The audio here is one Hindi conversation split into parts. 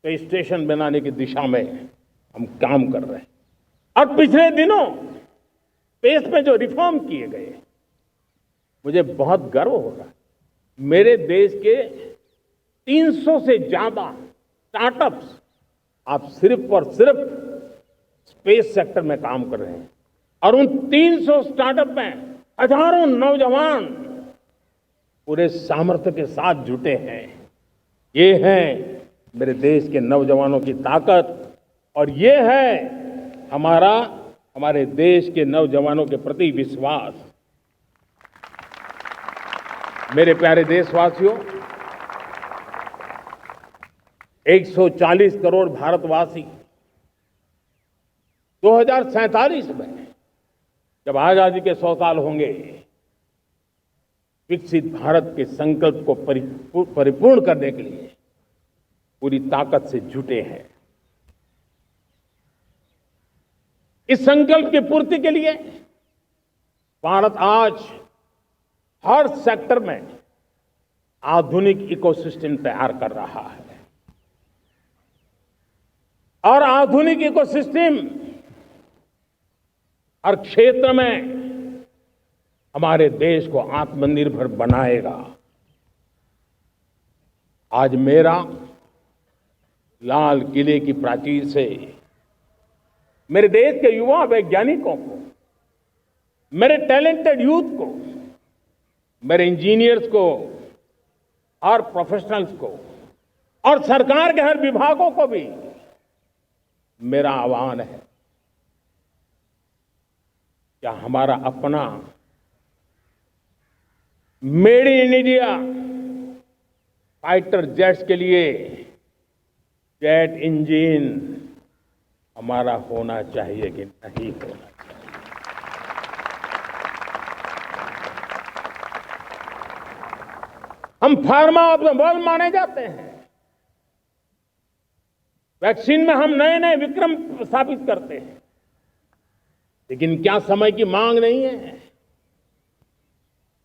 स्पेस स्टेशन बनाने की दिशा में हम काम कर रहे हैं। और पिछले दिनों स्पेस में जो रिफॉर्म किए गए, मुझे बहुत गर्व हो रहा है। मेरे देश के 300 से ज्यादा स्टार्टअप्स आप सिर्फ और सिर्फ स्पेस सेक्टर में काम कर रहे हैं और उन 300 स्टार्टअप में हजारों नौजवान पूरे सामर्थ्य के साथ जुटे हैं। ये है मेरे देश के नौजवानों की ताकत और ये है हमारे देश के नौजवानों के प्रति विश्वास। मेरे प्यारे देशवासियों, 140 करोड़ भारतवासी 2047 में जब आजादी के 100 साल होंगे, विकसित भारत के संकल्प को परिपूर्ण करने के लिए पूरी ताकत से जुटे हैं। इस संकल्प की पूर्ति के लिए भारत आज हर सेक्टर में आधुनिक इकोसिस्टम तैयार कर रहा है और आधुनिक इकोसिस्टम हर क्षेत्र में हमारे देश को आत्मनिर्भर बनाएगा। आज मेरा लाल किले की प्राचीर से मेरे देश के युवा वैज्ञानिकों को, मेरे टैलेंटेड यूथ को, मेरे इंजीनियर्स को और प्रोफेशनल्स को और सरकार के हर विभागों को भी मेरा आह्वान है, क्या हमारा अपना made in India fighter jets के लिए जेट इंजन हमारा होना चाहिए कि नहीं होना चाहिए? हम फार्मा ऑफ द वर्ल्ड माने जाते हैं। वैक्सीन में हम नए नए विक्रम स्थापित करते हैं, लेकिन क्या समय की मांग नहीं है?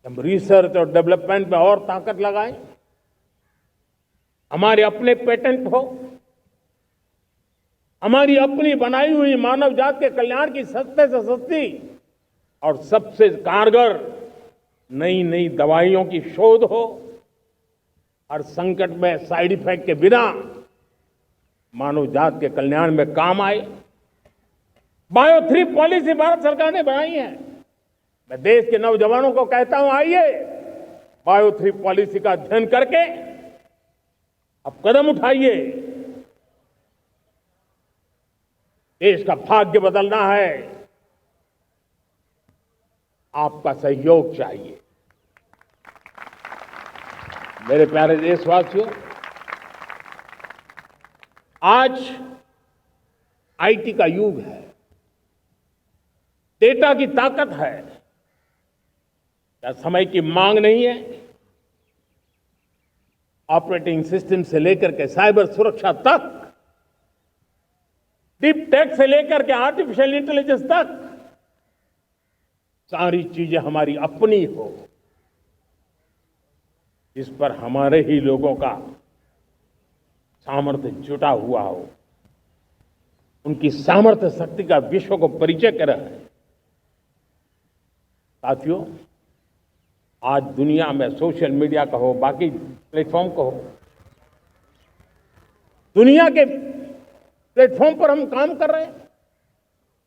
हम रिसर्च और डेवलपमेंट में और ताकत लगाएं, हमारे अपने पेटेंट हो, हमारी अपनी बनाई हुई मानव जात के कल्याण की सस्ते से सस्ती और सबसे कारगर नई नई दवाइयों की शोध हो, हर संकट में साइड इफेक्ट के बिना मानव जात के कल्याण में काम आए। बायो 3 पॉलिसी भारत सरकार ने बनाई है। मैं देश के नौजवानों को कहता हूं, आइए बायो 3 पॉलिसी का अध्ययन करके अब कदम उठाइए। देश का भाग्य बदलना है, आपका सहयोग चाहिए। मेरे प्यारे देशवासियों, आज आईटी का युग है, डेटा की ताकत है। क्या समय की मांग नहीं है? ऑपरेटिंग सिस्टम से लेकर के साइबर सुरक्षा तक, डीप टेक से लेकर के आर्टिफिशियल इंटेलिजेंस तक, सारी चीजें हमारी अपनी हो, इस पर हमारे ही लोगों का सामर्थ्य जुटा हुआ हो, उनकी सामर्थ्य शक्ति का विश्व को परिचय कराए। साथियों, आज दुनिया में सोशल मीडिया का हो, बाकी प्लेटफॉर्म का हो, दुनिया के प्लेटफॉर्म पर हम काम कर रहे हैं।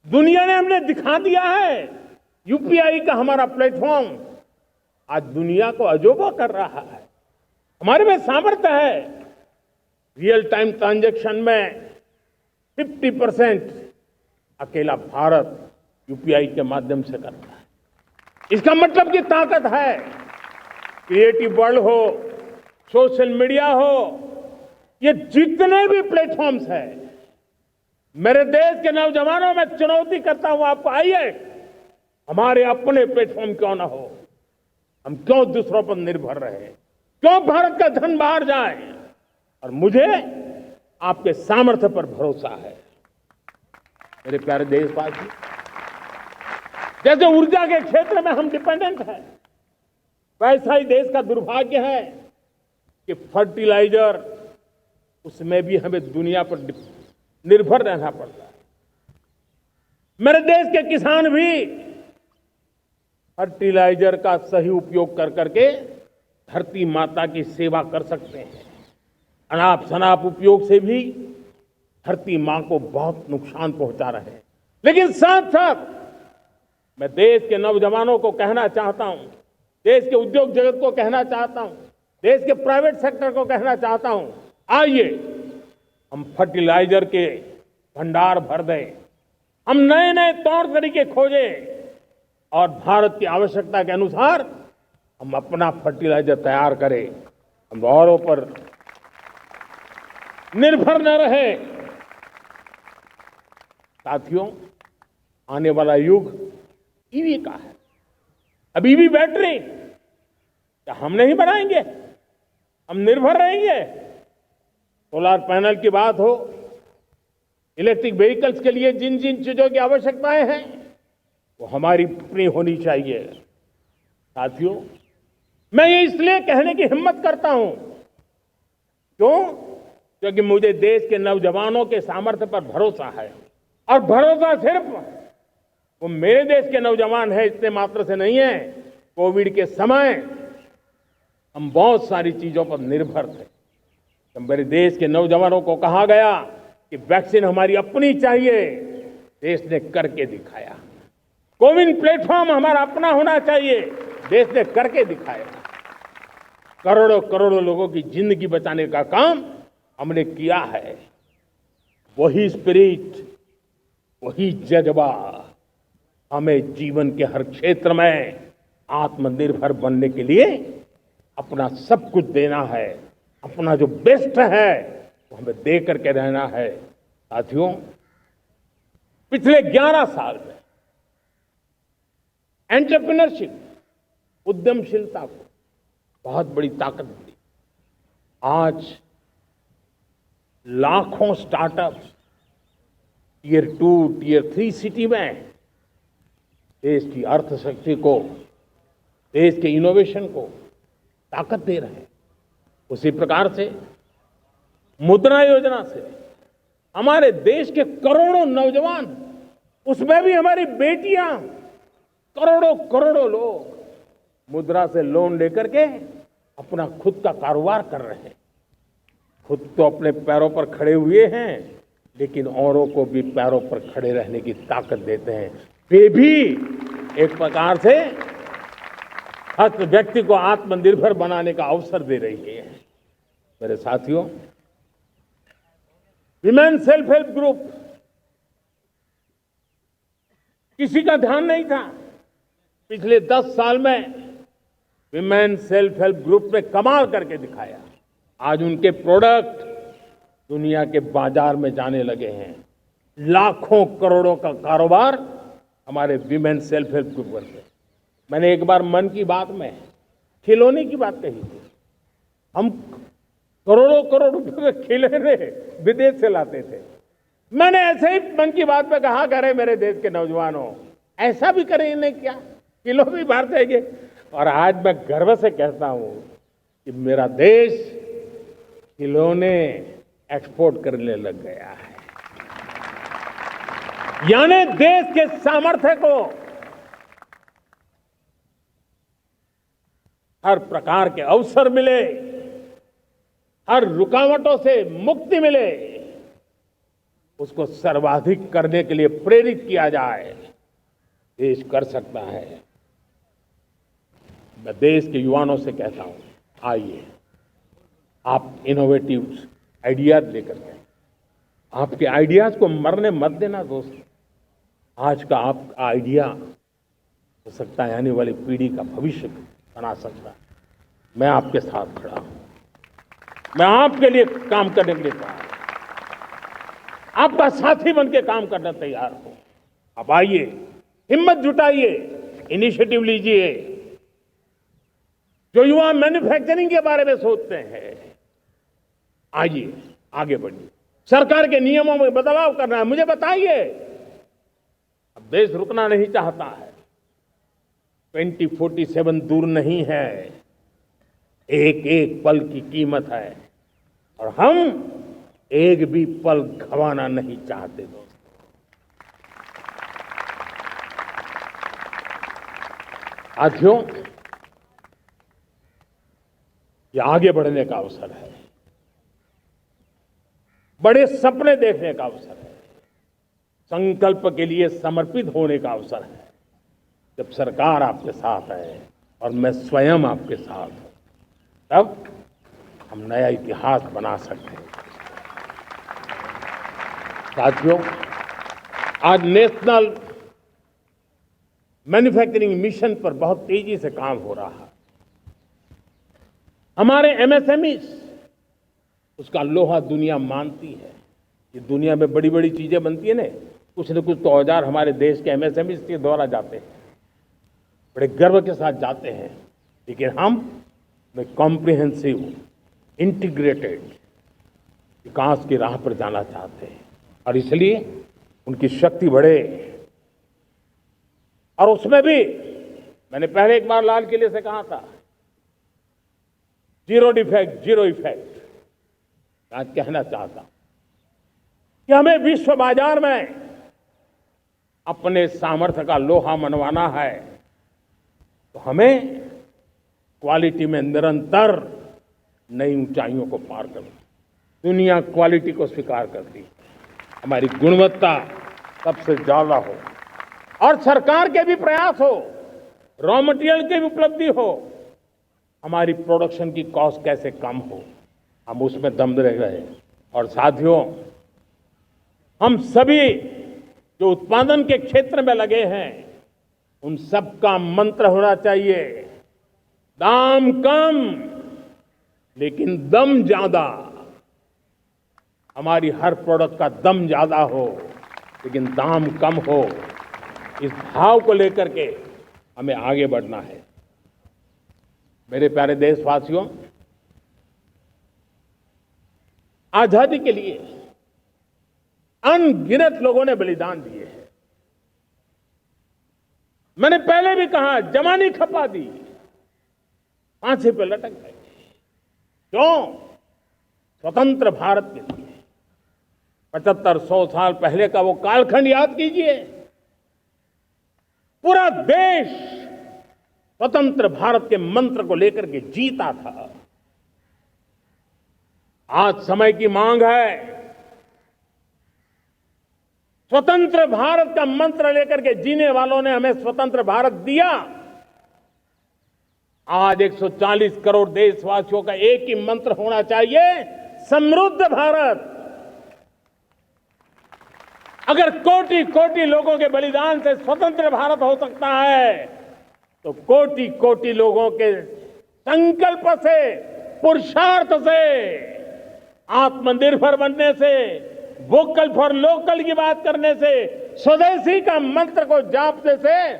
दुनिया ने हमने दिखा दिया है, यूपीआई का हमारा प्लेटफॉर्म आज दुनिया को अजोबा कर रहा है। हमारे में सामर्थ्य है। रियल टाइम ट्रांजैक्शन में 50% अकेला भारत यूपीआई के माध्यम से करता है। इसका मतलब की ताकत है। क्रिएटिव वर्ल्ड हो, सोशल मीडिया हो, ये जितने भी प्लेटफॉर्म्स हैं, मेरे देश के नौजवानों में चुनौती करता हूं आपको, आइए हमारे अपने प्लेटफॉर्म क्यों ना हो, हम क्यों दूसरों पर निर्भर रहे, क्यों भारत का धन बाहर जाए? और मुझे आपके सामर्थ्य पर भरोसा है। मेरे प्यारे देशवासी, जैसे ऊर्जा के क्षेत्र में हम डिपेंडेंट हैं, वैसा ही देश का दुर्भाग्य है कि फर्टिलाइजर, उसमें भी हमें दुनिया पर निर्भर रहना पड़ता है। मेरे देश के किसान भी फर्टिलाइजर का सही उपयोग कर करके धरती माता की सेवा कर सकते हैं। अनाप शनाप उपयोग से भी धरती मां को बहुत नुकसान पहुंचा रहे हैं। लेकिन साथ साथ मैं देश के नौजवानों को कहना चाहता हूं, देश के उद्योग जगत को कहना चाहता हूं, देश के प्राइवेट सेक्टर को कहना चाहता हूं, आइए हम फर्टिलाइजर के भंडार भर दें, हम नए नए तौर तरीके खोजें और भारत की आवश्यकता के अनुसार हम अपना फर्टिलाइजर तैयार करें। हम औरों पर निर्भर न रहे। साथियों, आने वाला युग ईवी का है। अब ईवी बैटरी क्या हम नहीं बनाएंगे? हम निर्भर रहेंगे? सोलर पैनल की बात हो, इलेक्ट्रिक व्हीकल्स के लिए जिन जिन चीजों की आवश्यकताएं हैं वो हमारी अपनी होनी चाहिए। साथियों, मैं ये इसलिए कहने की हिम्मत करता हूं, क्यों? क्योंकि मुझे देश के नौजवानों के सामर्थ्य पर भरोसा है। और भरोसा सिर्फ वो मेरे देश के नौजवान है इतने मात्र से नहीं है। कोविड के समय हम बहुत सारी चीजों पर निर्भर थे। तो मेरे देश के नौजवानों को कहा गया कि वैक्सीन हमारी अपनी चाहिए, देश ने करके दिखाया। कोविन प्लेटफॉर्म हमारा अपना होना चाहिए, देश ने करके दिखाया। करोड़ों करोड़ों लोगों की जिंदगी बचाने का काम हमने किया है। वही स्पिरिट, वही जज्बा हमें जीवन के हर क्षेत्र में आत्मनिर्भर बनने के लिए अपना सब कुछ देना है। अपना जो बेस्ट है वो हमें दे करके रहना है। साथियों, पिछले 11 साल में एंटरप्रेन्योरशिप, उद्यमशीलता को बहुत बड़ी ताकत दी। आज लाखों स्टार्टअप्स टियर 2, टियर 3 सिटी में देश की अर्थशक्ति को, देश के इनोवेशन को ताकत दे रहे हैं। उसी प्रकार से मुद्रा योजना से हमारे देश के करोड़ों नौजवान, उसमें भी हमारी बेटियां, करोड़ों करोड़ों लोग मुद्रा से लोन लेकर के अपना खुद का कारोबार कर रहे हैं। खुद तो अपने पैरों पर खड़े हुए हैं, लेकिन औरों को भी पैरों पर खड़े रहने की ताकत देते हैं। वे भी एक प्रकार से हर व्यक्ति को आत्मनिर्भर बनाने का अवसर दे रही है। मेरे साथियों, विमेन सेल्फ हेल्प ग्रुप किसी का ध्यान नहीं था। पिछले 10 साल में विमेन सेल्फ हेल्प ग्रुप ने कमाल करके दिखाया। आज उनके प्रोडक्ट दुनिया के बाजार में जाने लगे हैं। लाखों करोड़ों का कारोबार हमारे विमेन सेल्फ हेल्प ग्रुप से। मैंने एक बार मन की बात में खिलौने की बात कही थी। हम करोड़ों करोड़ रुपए के खिलौने विदेश से लाते थे। मैंने ऐसे ही मन की बात में कहा, करे मेरे देश के नौजवानों, ऐसा भी करें इन्हें क्या, किलो भी बाहर जाएंगे। और आज मैं गर्व से कहता हूं कि मेरा देश खिलौने एक्सपोर्ट करने लग गया है। यानी देश के सामर्थ्य को हर प्रकार के अवसर मिले, हर रुकावटों से मुक्ति मिले, उसको सर्वाधिक करने के लिए प्रेरित किया जाए। देश कर सकता है। मैं देश के युवाओं से कहता हूं, आइए आप इनोवेटिव आइडियाज लेकर के, आपके आइडियाज को मरने मत देना दोस्त। आज का आपका आइडिया हो सकता है आने वाली पीढ़ी का भविष्य बना सकता है। मैं आपके साथ खड़ा हूं, मैं आपके लिए काम करने के लिए तैयार हूं, आपका साथी बन के काम करने तैयार हूं। अब आइए, हिम्मत जुटाइए, इनिशिएटिव लीजिए। जो युवा मैन्युफैक्चरिंग के बारे में सोचते हैं, आइए आगे बढ़िए। सरकार के नियमों में बदलाव करना है, मुझे बताइए। अब देश रुकना नहीं चाहता है। 2047 दूर नहीं है, एक एक पल की कीमत है। और हम एक भी पल गंवाना नहीं चाहते दोस्तों। साथियों, ये आगे बढ़ने का अवसर है, बड़े सपने देखने का अवसर है, संकल्प के लिए समर्पित होने का अवसर है। जब सरकार आपके साथ है और मैं स्वयं आपके साथ हूं, तब हम नया इतिहास बना सकते हैं। साथियों, आज नेशनल मैन्युफैक्चरिंग मिशन पर बहुत तेजी से काम हो रहा है। हमारे एमएसएमई उसका लोहा दुनिया मानती है। ये दुनिया में बड़ी बड़ी चीजें बनती है ना, कुछ न कुछ तो औजार हमारे देश के एमएसएमई के द्वारा जाते हैं, बड़े गर्व के साथ जाते हैं। लेकिन हम कॉम्प्रिहेंसिव इंटीग्रेटेड विकास की राह पर जाना चाहते हैं और इसलिए उनकी शक्ति बढ़े। और उसमें भी मैंने पहले एक बार लाल किले से कहा था, जीरो डिफेक्ट जीरो इफेक्ट। आज कहना चाहता कि हमें विश्व बाजार में अपने सामर्थ्य का लोहा मनवाना है, तो हमें क्वालिटी में निरंतर नई ऊंचाइयों को पार करना। दुनिया क्वालिटी को स्वीकार करती है, हमारी गुणवत्ता सबसे ज्यादा हो और सरकार के भी प्रयास हो, रॉ मटेरियल की भी उपलब्धि हो, हमारी प्रोडक्शन की कॉस्ट कैसे कम हो, हम उसमें दम रह गए। और साथियों, हम सभी जो उत्पादन के क्षेत्र में लगे हैं, उन सब का मंत्र होना चाहिए, दाम कम लेकिन दम ज्यादा। हमारी हर प्रोडक्ट का दम ज्यादा हो लेकिन दाम कम हो। इस भाव को लेकर के हमें आगे बढ़ना है। मेरे प्यारे देशवासियों, आजादी के लिए अनगिनत लोगों ने बलिदान दिए हैं। मैंने पहले भी कहा, जवानी खपा दी, फांसी पे लटक गए। क्यों? स्वतंत्र भारत के लिए। 75-100 साल पहले का वो कालखंड याद कीजिए। पूरा देश स्वतंत्र भारत के मंत्र को लेकर के जीता था। आज समय की मांग है, स्वतंत्र भारत का मंत्र लेकर के जीने वालों ने हमें स्वतंत्र भारत दिया। आज 140 करोड़ देशवासियों का एक ही मंत्र होना चाहिए, समृद्ध भारत। अगर कोटि कोटि लोगों के बलिदान से स्वतंत्र भारत हो सकता है, तो कोटि कोटि लोगों के संकल्प से, पुरुषार्थ से, आत्मनिर्भर बनने से, वोकल फॉर लोकल की बात करने से, स्वदेशी का मंत्र को जापने से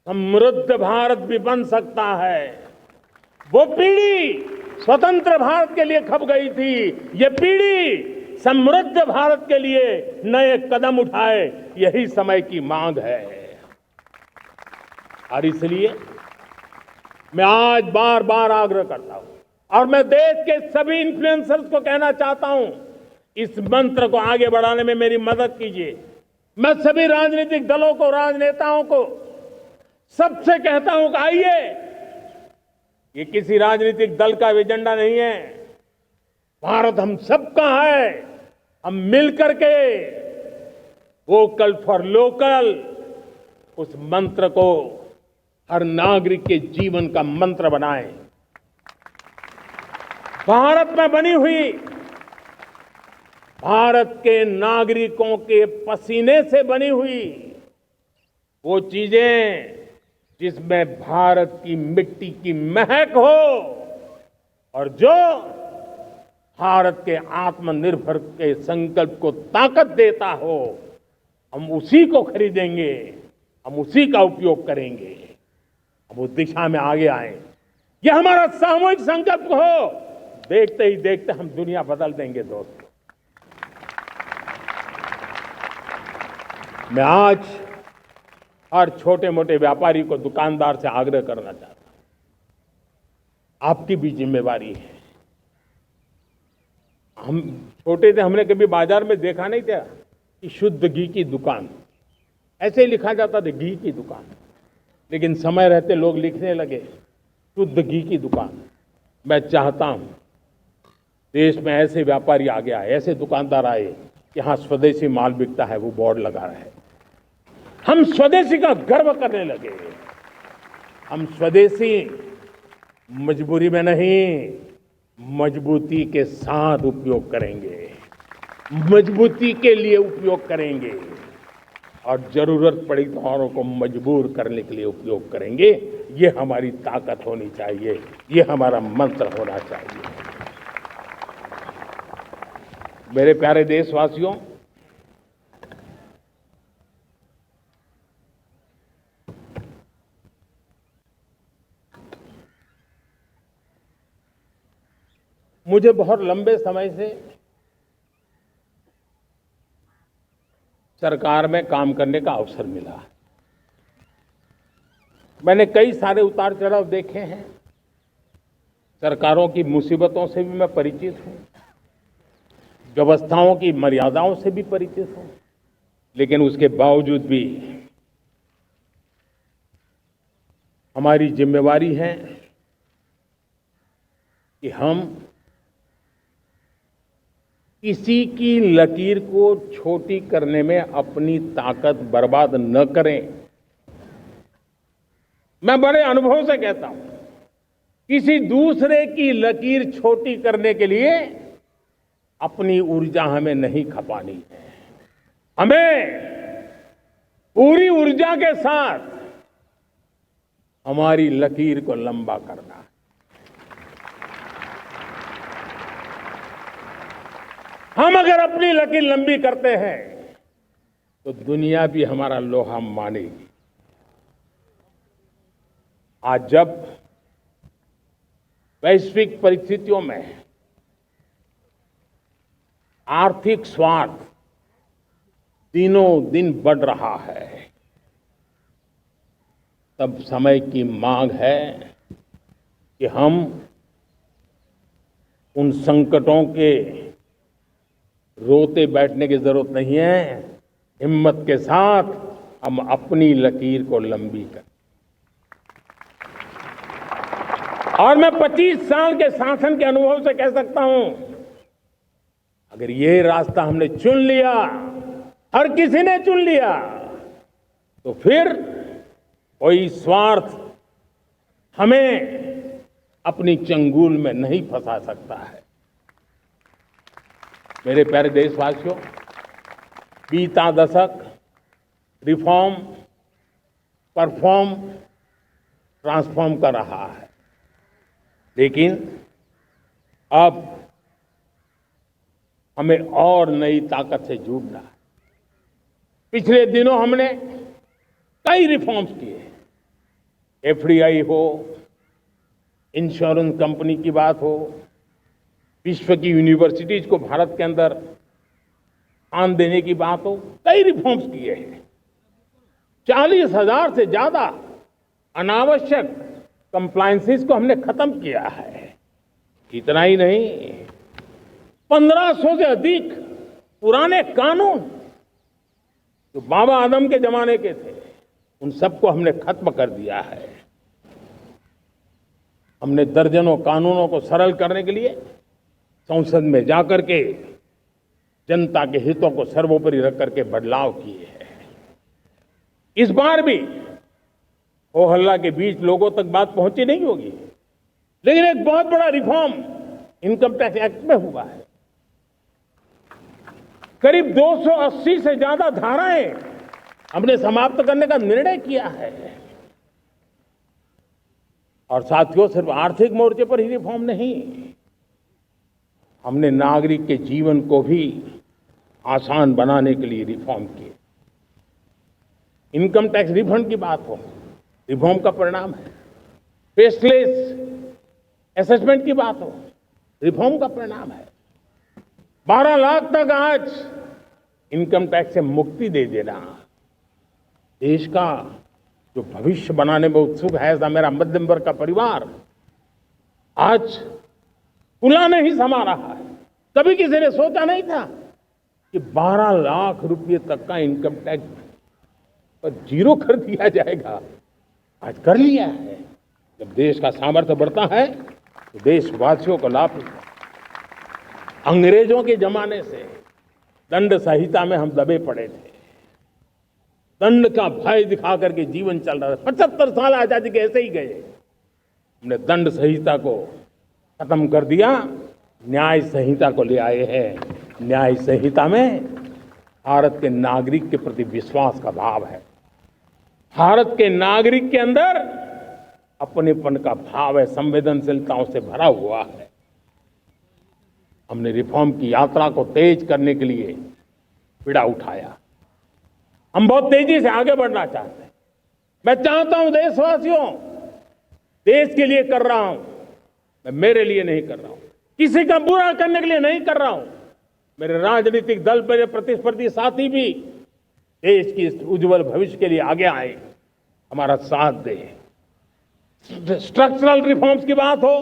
समृद्ध भारत भी बन सकता है। वो पीढ़ी स्वतंत्र भारत के लिए खप गई थी, ये पीढ़ी समृद्ध भारत के लिए नए कदम उठाए, यही समय की मांग है। और इसलिए मैं आज बार बार आग्रह करता हूं और मैं देश के सभी इन्फ्लुएंसर्स को कहना चाहता हूं, इस मंत्र को आगे बढ़ाने में मेरी मदद कीजिए। मैं सभी राजनीतिक दलों को, राजनेताओं को, सबसे कहता हूं कि आइए, ये किसी राजनीतिक दल का एजेंडा नहीं है, भारत हम सबका है। हम मिलकर के वोकल फॉर लोकल, उस मंत्र को हर नागरिक के जीवन का मंत्र बनाएं। भारत में बनी हुई, भारत के नागरिकों के पसीने से बनी हुई वो चीजें जिसमें भारत की मिट्टी की महक हो और जो भारत के आत्मनिर्भर के संकल्प को ताकत देता हो, हम उसी को खरीदेंगे, हम उसी का उपयोग करेंगे। हम उस दिशा में आगे आए, ये हमारा सामूहिक संकल्प हो। देखते ही देखते हम दुनिया बदल देंगे दोस्तों। मैं आज हर छोटे मोटे व्यापारी को, दुकानदार से आग्रह करना चाहता हूं, आपकी भी जिम्मेवारी है। हम छोटे थे, हमने कभी बाजार में देखा नहीं था कि शुद्ध घी की दुकान, ऐसे ही लिखा जाता था घी की दुकान। लेकिन समय रहते लोग लिखने लगे शुद्ध घी की दुकान। मैं चाहता हूं देश में ऐसे व्यापारी आगे आए, ऐसे दुकानदार आए कि हाँ स्वदेशी माल बिकता है, वो बोर्ड लगा रहे हैं। हम स्वदेशी का गर्व करने लगे। हम स्वदेशी मजबूरी में नहीं, मजबूती के साथ उपयोग करेंगे, मजबूती के लिए उपयोग करेंगे और जरूरत पड़ी तो औरों को मजबूर करने के लिए उपयोग करेंगे। ये हमारी ताकत होनी चाहिए, ये हमारा मंत्र होना चाहिए। मेरे प्यारे देशवासियों, मुझे बहुत लंबे समय से सरकार में काम करने का अवसर मिला। मैंने कई सारे उतार चढ़ाव देखे हैं। सरकारों की मुसीबतों से भी मैं परिचित हूं, व्यवस्थाओं की मर्यादाओं से भी परिचित हूं। लेकिन उसके बावजूद भी हमारी जिम्मेवारी है कि हम किसी की लकीर को छोटी करने में अपनी ताकत बर्बाद न करें। मैं बड़े अनुभव से कहता हूं, किसी दूसरे की लकीर छोटी करने के लिए अपनी ऊर्जा हमें नहीं खपानी है। हमें पूरी ऊर्जा के साथ हमारी लकीर को लंबा करना है। हम अगर अपनी लकीर लंबी करते हैं तो दुनिया भी हमारा लोहा मानेगी। आज जब वैश्विक परिस्थितियों में आर्थिक स्वार्थ दिनों दिन बढ़ रहा है, तब समय की मांग है कि हम उन संकटों के रोते बैठने की जरूरत नहीं है। हिम्मत के साथ हम अपनी लकीर को लंबी करें। और मैं 25 साल के शासन के अनुभव से कह सकता हूं, अगर ये रास्ता हमने चुन लिया, हर किसी ने चुन लिया, तो फिर कोई स्वार्थ हमें अपनी चंगुल में नहीं फंसा सकता है। मेरे प्यारे देशवासियों, बीता दशक रिफॉर्म, परफॉर्म, ट्रांसफॉर्म कर रहा है। लेकिन अब हमें और नई ताकत से जुड़ना है। पिछले दिनों हमने कई रिफॉर्म्स किए। एफडीआई हो, इंश्योरेंस कंपनी की बात हो, विश्व की यूनिवर्सिटीज को भारत के अंदर स्थान देने की बात हो, कई रिफॉर्म्स किए हैं। 40,000 से ज्यादा अनावश्यक कंप्लायंसेस को हमने खत्म किया है। इतना ही नहीं, 1500 से अधिक पुराने कानून जो बाबा आदम के जमाने के थे, उन सबको हमने खत्म कर दिया है। हमने दर्जनों कानूनों को सरल करने के लिए संसद में जाकर के जनता के हितों को सर्वोपरि रख करके बदलाव किए हैं। इस बार भी हो हल्ला के बीच लोगों तक बात पहुंची नहीं होगी, लेकिन एक बहुत बड़ा रिफॉर्म इनकम टैक्स एक्ट में हुआ है। करीब 280 से ज्यादा धाराएं हमने समाप्त करने का निर्णय किया है। और साथियों, सिर्फ आर्थिक मोर्चे पर ही रिफॉर्म नहीं, हमने नागरिक के जीवन को भी आसान बनाने के लिए रिफॉर्म किए। इनकम टैक्स रिफंड की बात हो, रिफॉर्म का परिणाम है। फेसलेस असेसमेंट की बात हो, रिफॉर्म का परिणाम है। 12 लाख तक आज इनकम टैक्स से मुक्ति दे देना, देश का जो भविष्य बनाने में उत्सुक है ऐसा मेरा मध्यम वर्ग का परिवार आज फुलाने ही समा रहा है। कभी किसी ने सोचा नहीं था कि 12 लाख रुपए तक का इनकम टैक्स पर जीरो कर दिया जाएगा। आज कर लिया है। जब देश का सामर्थ्य बढ़ता है तो देशवासियों को लाभ मिलता है। अंग्रेजों के जमाने से दंड संहिता में हम दबे पड़े थे। दंड का भय दिखा करके जीवन चल रहा है। 75 साल आजादी के ऐसे ही गए। हमने दंड संहिता को खत्म कर दिया, न्याय संहिता को ले आए हैं। न्याय संहिता में भारत के नागरिक के प्रति विश्वास का भाव है। भारत के नागरिक के अंदर अपनेपन का भाव है, संवेदनशीलताओं से भरा हुआ है। हमने रिफॉर्म की यात्रा को तेज करने के लिए बीड़ा उठाया। हम बहुत तेजी से आगे बढ़ना चाहते हैं। मैं चाहता हूं देशवासियों, देश के लिए कर रहा हूं, मैं मेरे लिए नहीं कर रहा हूं, किसी का बुरा करने के लिए नहीं कर रहा हूं। मेरे राजनीतिक दल, मेरे प्रतिस्पर्धी साथी भी देश की इस उज्जवल भविष्य के लिए आगे आए, हमारा साथ दें। स्ट्रक्चरल रिफॉर्म्स की बात हो,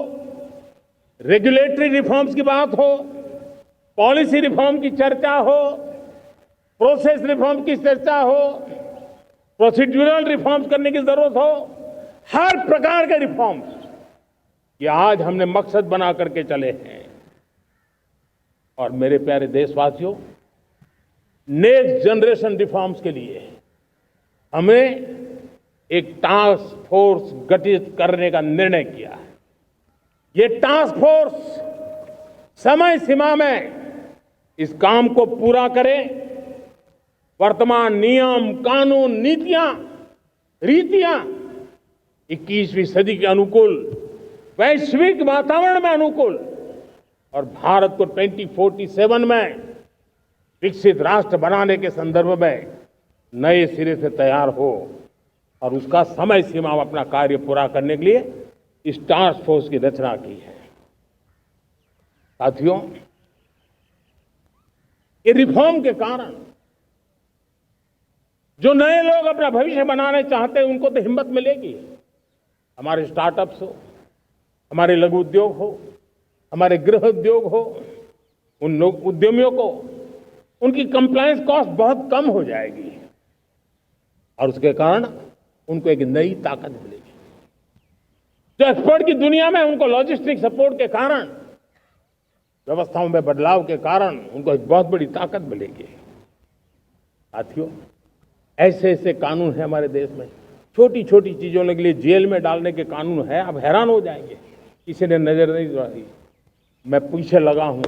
रेगुलेटरी रिफॉर्म्स की बात हो, पॉलिसी रिफॉर्म की चर्चा हो, प्रोसेस रिफॉर्म की चर्चा हो, प्रोसीड्यूरल रिफॉर्म्स करने की जरूरत हो, हर प्रकार के रिफॉर्म्स ये आज हमने मकसद बना करके चले हैं। और मेरे प्यारे देशवासियों, नेक्स्ट जनरेशन रिफॉर्म्स के लिए हमें एक टास्क फोर्स गठित करने का निर्णय किया है। ये टास्क फोर्स समय सीमा में इस काम को पूरा करे। वर्तमान नियम, कानून, नीतियां, रीतियां 21वीं सदी के अनुकूल, वैश्विक वातावरण में अनुकूल और भारत को 2047 में विकसित राष्ट्र बनाने के संदर्भ में नए सिरे से तैयार हो और उसका समय सीमा में अपना कार्य पूरा करने के लिए इस टास्क फोर्स की रचना की है। साथियों, ये रिफॉर्म के कारण जो नए लोग अपना भविष्य बनाने चाहते हैं उनको तो हिम्मत मिलेगी। हमारे स्टार्टअप्स हो, हमारे लघु उद्योग हो, हमारे गृह उद्योग हो, उन लोग उद्यमियों को उनकी कंप्लायंस कॉस्ट बहुत कम हो जाएगी और उसके कारण उनको एक नई ताकत मिलेगी। जो एक्सपोर्ट की दुनिया में उनको लॉजिस्टिक सपोर्ट के कारण, व्यवस्थाओं में बदलाव के कारण उनको एक बहुत बड़ी ताकत मिलेगी। साथियों, ऐसे ऐसे कानून है हमारे देश में, छोटी छोटी चीजों के लिए जेल में डालने के कानून है। आप हैरान हो जाएंगे, किसी ने नजर नहीं डाली। मैं पीछे लगा हूं,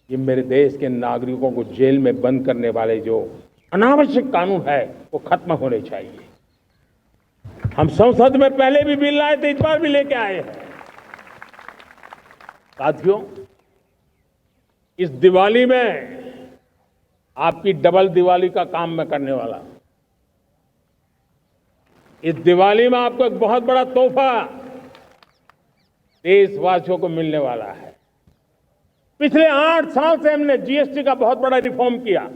ये मेरे देश के नागरिकों को जेल में बंद करने वाले जो अनावश्यक कानून है वो खत्म होने चाहिए। हम संसद में पहले भी बिल लाए थे, इस बार भी लेके आए हैं। साथियों, इस दिवाली में आपकी डबल दिवाली का काम मैं करने वाला हूं। इस दिवाली में आपको एक बहुत बड़ा तोहफा देशवासियों को मिलने वाला है। पिछले 8 साल से हमने जीएसटी का बहुत बड़ा रिफॉर्म किया।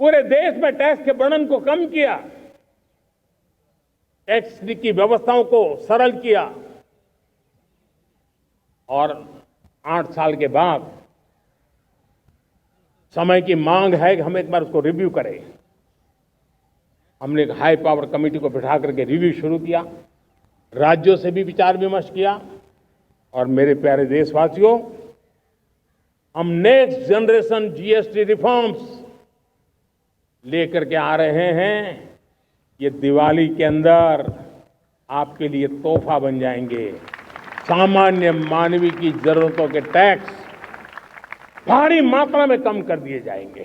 पूरे देश में टैक्स के बर्डन को कम किया, टैक्स की व्यवस्थाओं को सरल किया और 8 साल के बाद समय की मांग है कि हम एक बार उसको रिव्यू करें। हमने एक हाई पावर कमेटी को बिठा करके रिव्यू शुरू किया, राज्यों से भी विचार विमर्श किया और मेरे प्यारे देशवासियों, हम नेक्स्ट जनरेशन जीएसटी रिफॉर्म्स लेकर के आ रहे हैं। ये दिवाली के अंदर आपके लिए तोहफा बन जाएंगे। सामान्य मानवीय की जरूरतों के टैक्स भारी मात्रा में कम कर दिए जाएंगे।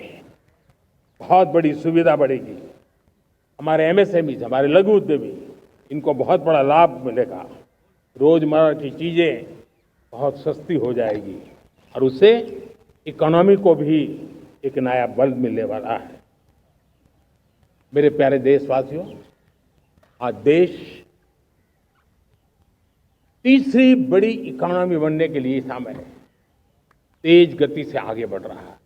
बहुत बड़ी सुविधा बढ़ेगी। हमारे एमएसएमई, हमारे लघु उद्यमी, इनको बहुत बड़ा लाभ मिलेगा। रोजमर्रा की चीजें बहुत सस्ती हो जाएगी और उससे इकोनॉमी को भी एक नया बल मिलने वाला है। मेरे प्यारे देशवासियों, आज देश तीसरी बड़ी इकोनॉमी बनने के लिए समय है, तेज गति से आगे बढ़ रहा है।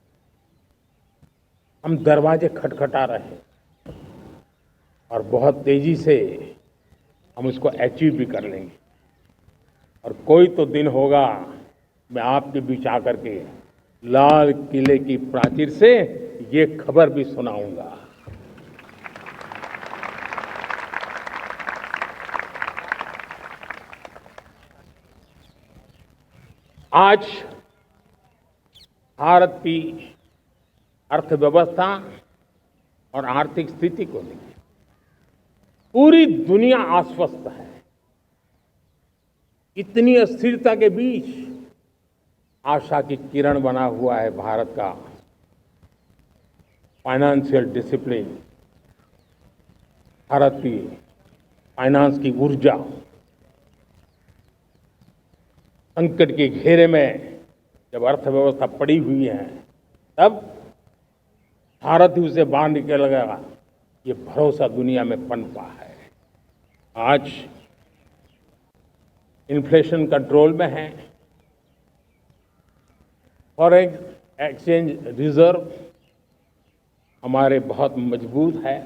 हम दरवाजे खटखटा रहे हैं और बहुत तेजी से हम उसको अचीव भी कर लेंगे। और कोई तो दिन होगा मैं आपके बीच आकर के लाल किले की प्राचीर से ये खबर भी सुनाऊंगा। आज भारत की अर्थव्यवस्था और आर्थिक स्थिति को लेकर पूरी दुनिया आश्वस्त है। इतनी अस्थिरता के बीच आशा की किरण बना हुआ है भारत का फाइनेंशियल डिसिप्लिन, भारत की फाइनेंस की ऊर्जा। संकट के घेरे में जब अर्थव्यवस्था पड़ी हुई है, तब भारत ही उसे बाहर निकलेगा, ये भरोसा दुनिया में पनपा है। आज इन्फ्लेशन कंट्रोल में है, फॉरेन एक्सचेंज रिजर्व हमारे बहुत मजबूत है,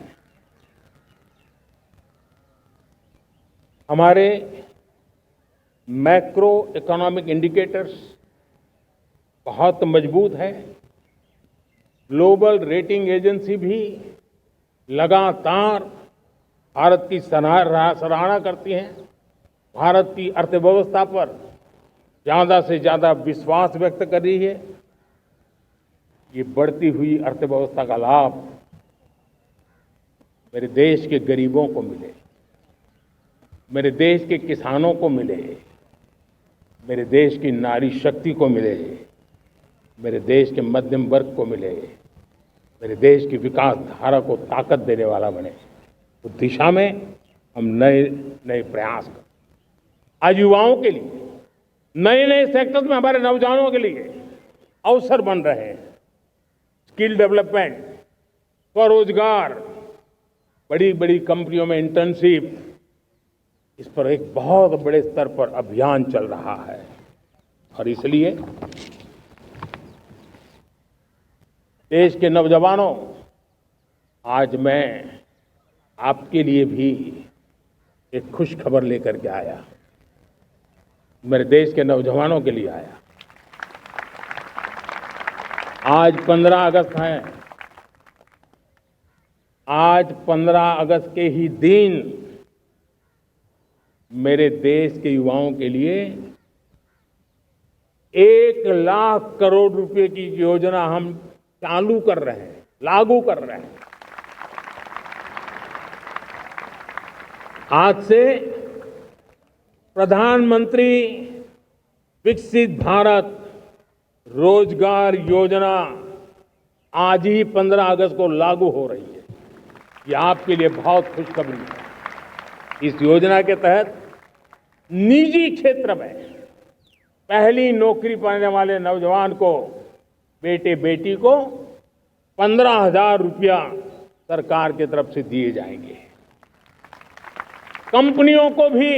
हमारे मैक्रो इकोनॉमिक इंडिकेटर्स बहुत मजबूत है। ग्लोबल रेटिंग एजेंसी भी लगातार भारत की सराहना करती हैं, भारत की अर्थव्यवस्था पर ज़्यादा से ज़्यादा विश्वास व्यक्त कर रही है। ये बढ़ती हुई अर्थव्यवस्था का लाभ मेरे देश के गरीबों को मिले, मेरे देश के किसानों को मिले, मेरे देश की नारी शक्ति को मिले, मेरे देश के मध्यम वर्ग को मिले, मेरे देश की विकास धारा को ताकत देने वाला बने। उस दिशा में हम नए नए प्रयास करें। आज युवाओं के लिए नए नए सेक्टर्स में हमारे नौजवानों के लिए अवसर बन रहे हैं। स्किल डेवलपमेंट, स्वरोजगार, बड़ी बड़ी कंपनियों में इंटर्नशिप, इस पर एक बहुत बड़े स्तर पर अभियान चल रहा है। और इसलिए देश के नौजवानों, आज मैं आपके लिए भी एक खुश खबर लेकर के आया, मेरे देश के नौजवानों के लिए आया। आज 15 अगस्त है। आज 15 अगस्त के ही दिन मेरे देश के युवाओं के लिए 1 लाख करोड़ रुपए की योजना हम चालू कर रहे हैं, लागू कर रहे हैं। आज से प्रधानमंत्री विकसित भारत रोजगार योजना आज ही 15 अगस्त को लागू हो रही है। ये आपके लिए बहुत खुशखबरी है। इस योजना के तहत निजी क्षेत्र में पहली नौकरी पाने वाले नौजवान को, बेटे बेटी को 15,000 रुपया सरकार की तरफ से दिए जाएंगे। कंपनियों को भी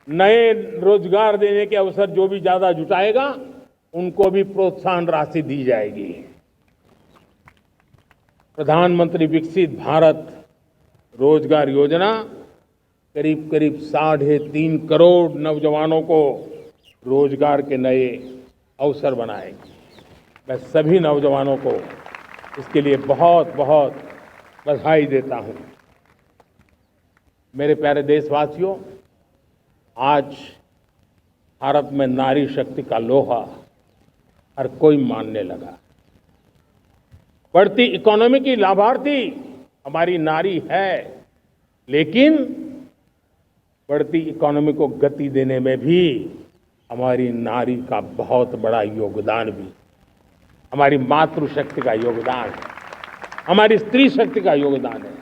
नए रोजगार देने के अवसर जो भी ज्यादा जुटाएगा, उनको भी प्रोत्साहन राशि दी जाएगी। प्रधानमंत्री विकसित भारत रोजगार योजना करीब करीब 3.5 करोड़ नौजवानों को रोजगार के नए अवसर बनाएगी। मैं सभी नौजवानों को इसके लिए बहुत बहुत बधाई देता हूं। मेरे प्यारे देशवासियों, आज भारत में नारी शक्ति का लोहा हर कोई मानने लगा। बढ़ती इकोनॉमी की लाभार्थी हमारी नारी है, लेकिन बढ़ती इकोनॉमी को गति देने में भी हमारी नारी का बहुत बड़ा योगदान भी, हमारी मातृशक्ति का योगदान है, हमारी स्त्री शक्ति का योगदान है।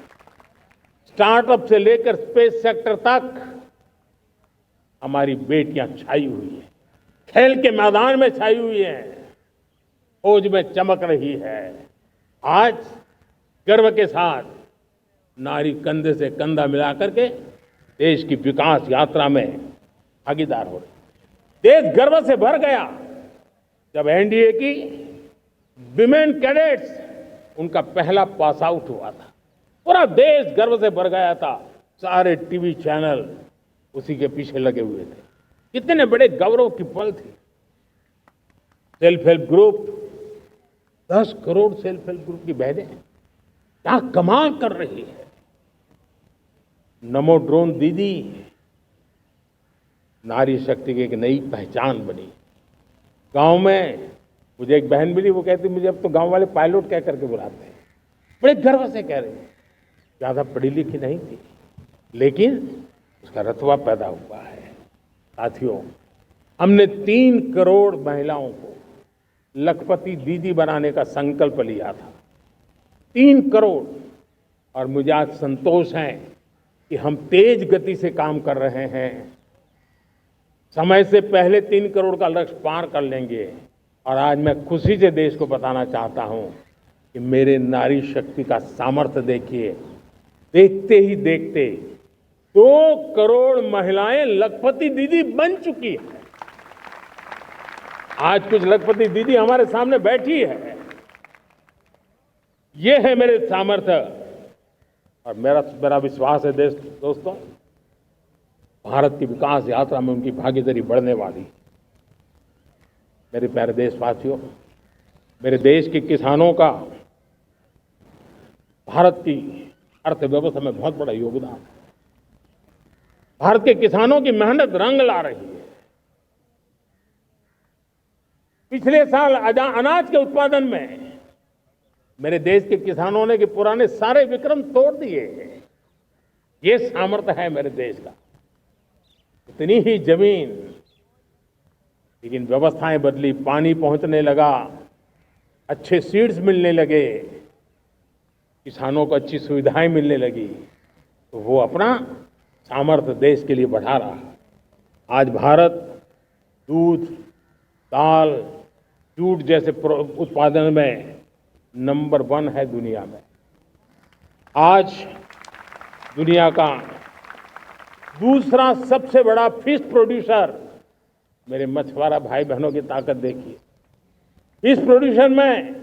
स्टार्टअप से लेकर स्पेस सेक्टर तक हमारी बेटियां छाई हुई हैं, खेल के मैदान में छाई हुई हैं, फौज में चमक रही है। आज गर्व के साथ नारी कंधे से कंधा मिलाकर के देश की विकास यात्रा में भागीदार हो रही। देश गर्व से भर गया जब एनडीए की विमेन कैडेट्स उनका पहला पास आउट हुआ था। पूरा देश गर्व से भर गया था। सारे टीवी चैनल उसी के पीछे लगे हुए थे। कितने बड़े गौरव की पल थी। Self help group, 10 crore self help group की बहनें क्या कमाल कर रही है। नमो ड्रोन दीदी नारी शक्ति की एक नई पहचान बनी। गांव में मुझे एक बहन मिली, वो कहती मुझे अब तो गांव वाले पायलट कह करके बुलाते हैं। बड़े गर्व से कह रहे हैं, ज्यादा पढ़ी लिखी नहीं थी लेकिन उसका रतबा पैदा हुआ है। साथियों, हमने 3 करोड़ महिलाओं को लखपति दीदी बनाने का संकल्प लिया था। 3 करोड़। और मुझे आज संतोष है कि हम तेज गति से काम कर रहे हैं। समय से पहले 3 करोड़ का लक्ष्य पार कर लेंगे। और आज मैं खुशी से देश को बताना चाहता हूं कि मेरे नारी शक्ति का सामर्थ्य देखिए। देखते ही देखते 2 करोड़ महिलाएं लखपति दीदी बन चुकी है। आज कुछ लखपति दीदी हमारे सामने बैठी है। ये है मेरे सामर्थ्य। और मेरा विश्वास है दोस्तों, भारत की विकास यात्रा में उनकी भागीदारी बढ़ने वाली। मेरे प्यारे देशवासियों, मेरे देश के किसानों का भारत की अर्थव्यवस्था में बहुत बड़ा योगदान है। भारत के किसानों की मेहनत रंग ला रही है। पिछले साल अनाज के उत्पादन में मेरे देश के किसानों ने के पुराने सारे विक्रम तोड़ दिए हैं। ये सामर्थ्य है मेरे देश का। इतनी ही जमीन, लेकिन व्यवस्थाएं बदली, पानी पहुंचने लगा, अच्छे सीड्स मिलने लगे, किसानों को अच्छी सुविधाएं मिलने लगी, तो वो अपना सामर्थ्य देश के लिए बढ़ा रहा है। आज भारत दूध, दाल, जूट जैसे उत्पादन में नंबर 1 है दुनिया में। आज दुनिया का दूसरा सबसे बड़ा फिश प्रोड्यूसर। मेरे मछुआरा भाई बहनों की ताकत देखिए। फिश प्रोड्यूसर में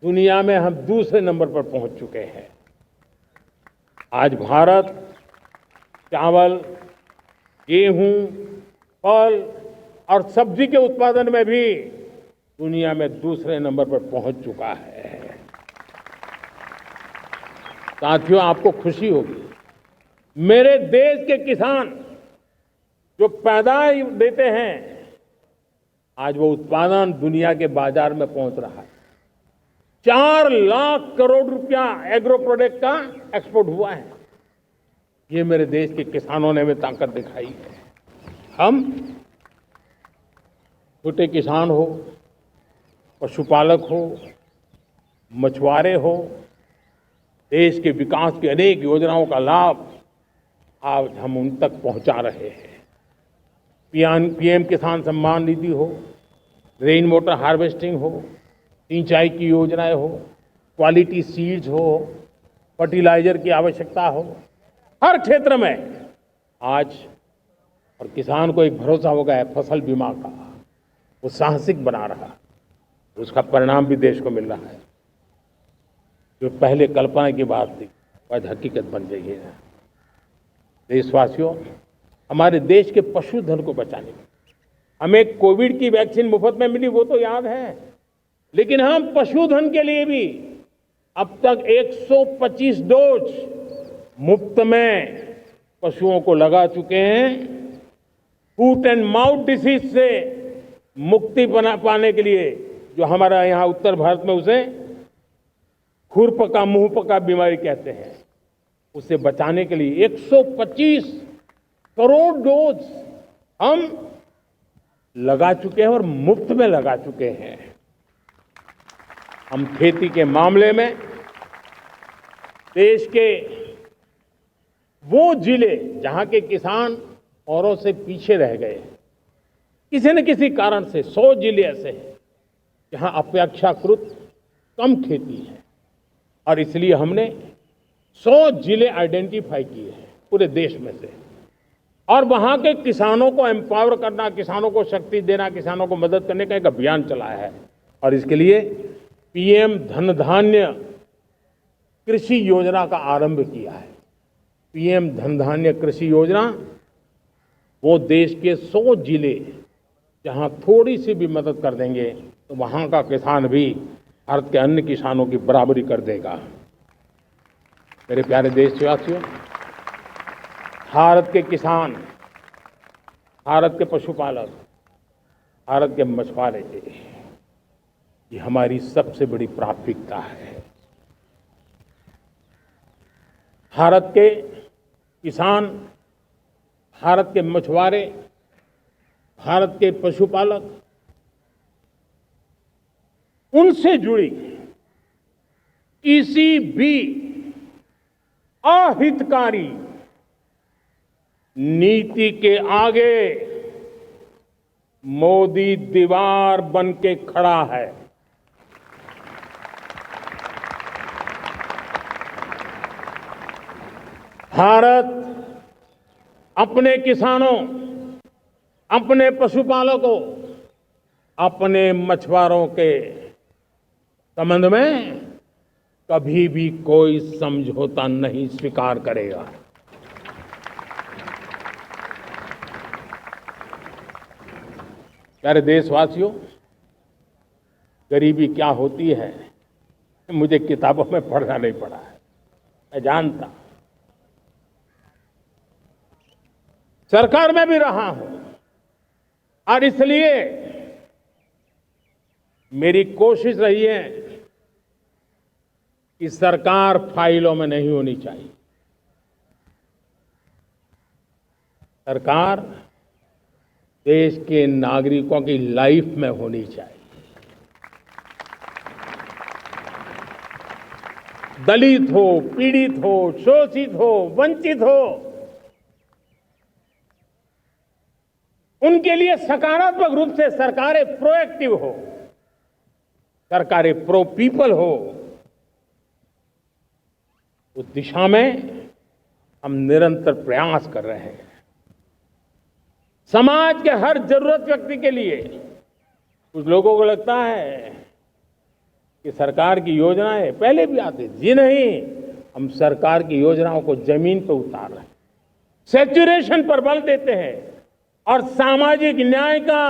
दुनिया में हम दूसरे नंबर पर पहुंच चुके हैं। आज भारत चावल, गेहूं, फल और सब्जी के उत्पादन में भी दुनिया में दूसरे नंबर पर पहुंच चुका है। साथियों, आपको खुशी होगी, मेरे देश के किसान जो पैदावार देते हैं, आज वो उत्पादन दुनिया के बाजार में पहुंच रहा है। 4 लाख करोड़ रुपया एग्रो प्रोडक्ट का एक्सपोर्ट हुआ है। ये मेरे देश के किसानों ने भी ताकत दिखाई है। हम छोटे किसान हो, पशुपालक हो, मछुआरे हो, देश के विकास की अनेक योजनाओं का लाभ आज हम उन तक पहुंचा रहे हैं। पीएम किसान सम्मान निधि हो, रेन वाटर हार्वेस्टिंग हो, सिंचाई की योजनाएं हो, क्वालिटी सीड्स हो, फर्टिलाइजर की आवश्यकता हो, हर क्षेत्र में आज और किसान को एक भरोसा हो गया है फसल बीमा का। वो साहसिक बना रहा, उसका परिणाम भी देश को मिल रहा है। जो पहले कल्पना की बात थी आज हकीकत बन गई है। देशवासियों, हमारे देश के पशुधन को बचाने में हमें कोविड की वैक्सीन मुफ्त में मिली, वो तो याद है, लेकिन हम पशुधन के लिए भी अब तक 125 डोज मुफ्त में पशुओं को लगा चुके हैं। फूट एंड माउथ डिसीज से मुक्ति पाने के लिए, जो हमारा यहाँ उत्तर भारत में उसे खुरपका मुंहपका बीमारी कहते हैं, उसे बचाने के लिए 125 करोड़ डोज हम लगा चुके हैं और मुफ्त में लगा चुके हैं। हम खेती के मामले में देश के वो जिले जहां के किसान औरों से पीछे रह गए, किसी न किसी कारण से 100 जिले ऐसे हैं जहां अपेक्षाकृत कम खेती है, और इसलिए हमने 100 जिले आइडेंटिफाई किए हैं पूरे देश में से, और वहां के किसानों को एम्पावर करना, किसानों को शक्ति देना, किसानों को मदद करने का एक अभियान चलाया है। और इसके लिए पीएम धन धान्य कृषि योजना का आरंभ किया है। पीएम धन धान्य कृषि योजना वो देश के 100 जिले जहां थोड़ी सी भी मदद कर देंगे तो वहां का किसान भी भारत के अन्य किसानों की बराबरी कर देगा। मेरे प्यारे देशवासियों, भारत के किसान, भारत के पशुपालक, भारत के मछुआरे, ये हमारी सबसे बड़ी प्राथमिकता है। भारत के किसान, भारत के मछुआरे, भारत के पशुपालक, उनसे जुड़ी किसी भी अहितकारी नीति के आगे मोदी दीवार बन के खड़ा है। भारत अपने किसानों, अपने पशुपालकों, अपने मछुआरों के संबंध में कभी भी कोई समझौता नहीं स्वीकार करेगा। प्यारे देशवासियों, गरीबी क्या होती है मुझे किताबों में पढ़ना नहीं पड़ा है, मैं जानता। सरकार में भी रहा हूं और इसलिए मेरी कोशिश रही है कि सरकार फाइलों में नहीं होनी चाहिए। सरकार देश के नागरिकों की लाइफ में होनी चाहिए। दलित हो, पीड़ित हो, शोषित हो, वंचित हो, उनके लिए सकारात्मक रूप से सरकारें प्रोएक्टिव हो, सरकारें प्रो पीपल हो। उस दिशा में हम निरंतर प्रयास कर रहे हैं। समाज के हर जरूरत व्यक्ति के लिए। कुछ लोगों को लगता है कि सरकार की योजनाएं पहले भी आती थी। जी नहीं, हम सरकार की योजनाओं को जमीन पर उतार रहे हैं, सैचुरेशन पर बल देते हैं। और सामाजिक न्याय का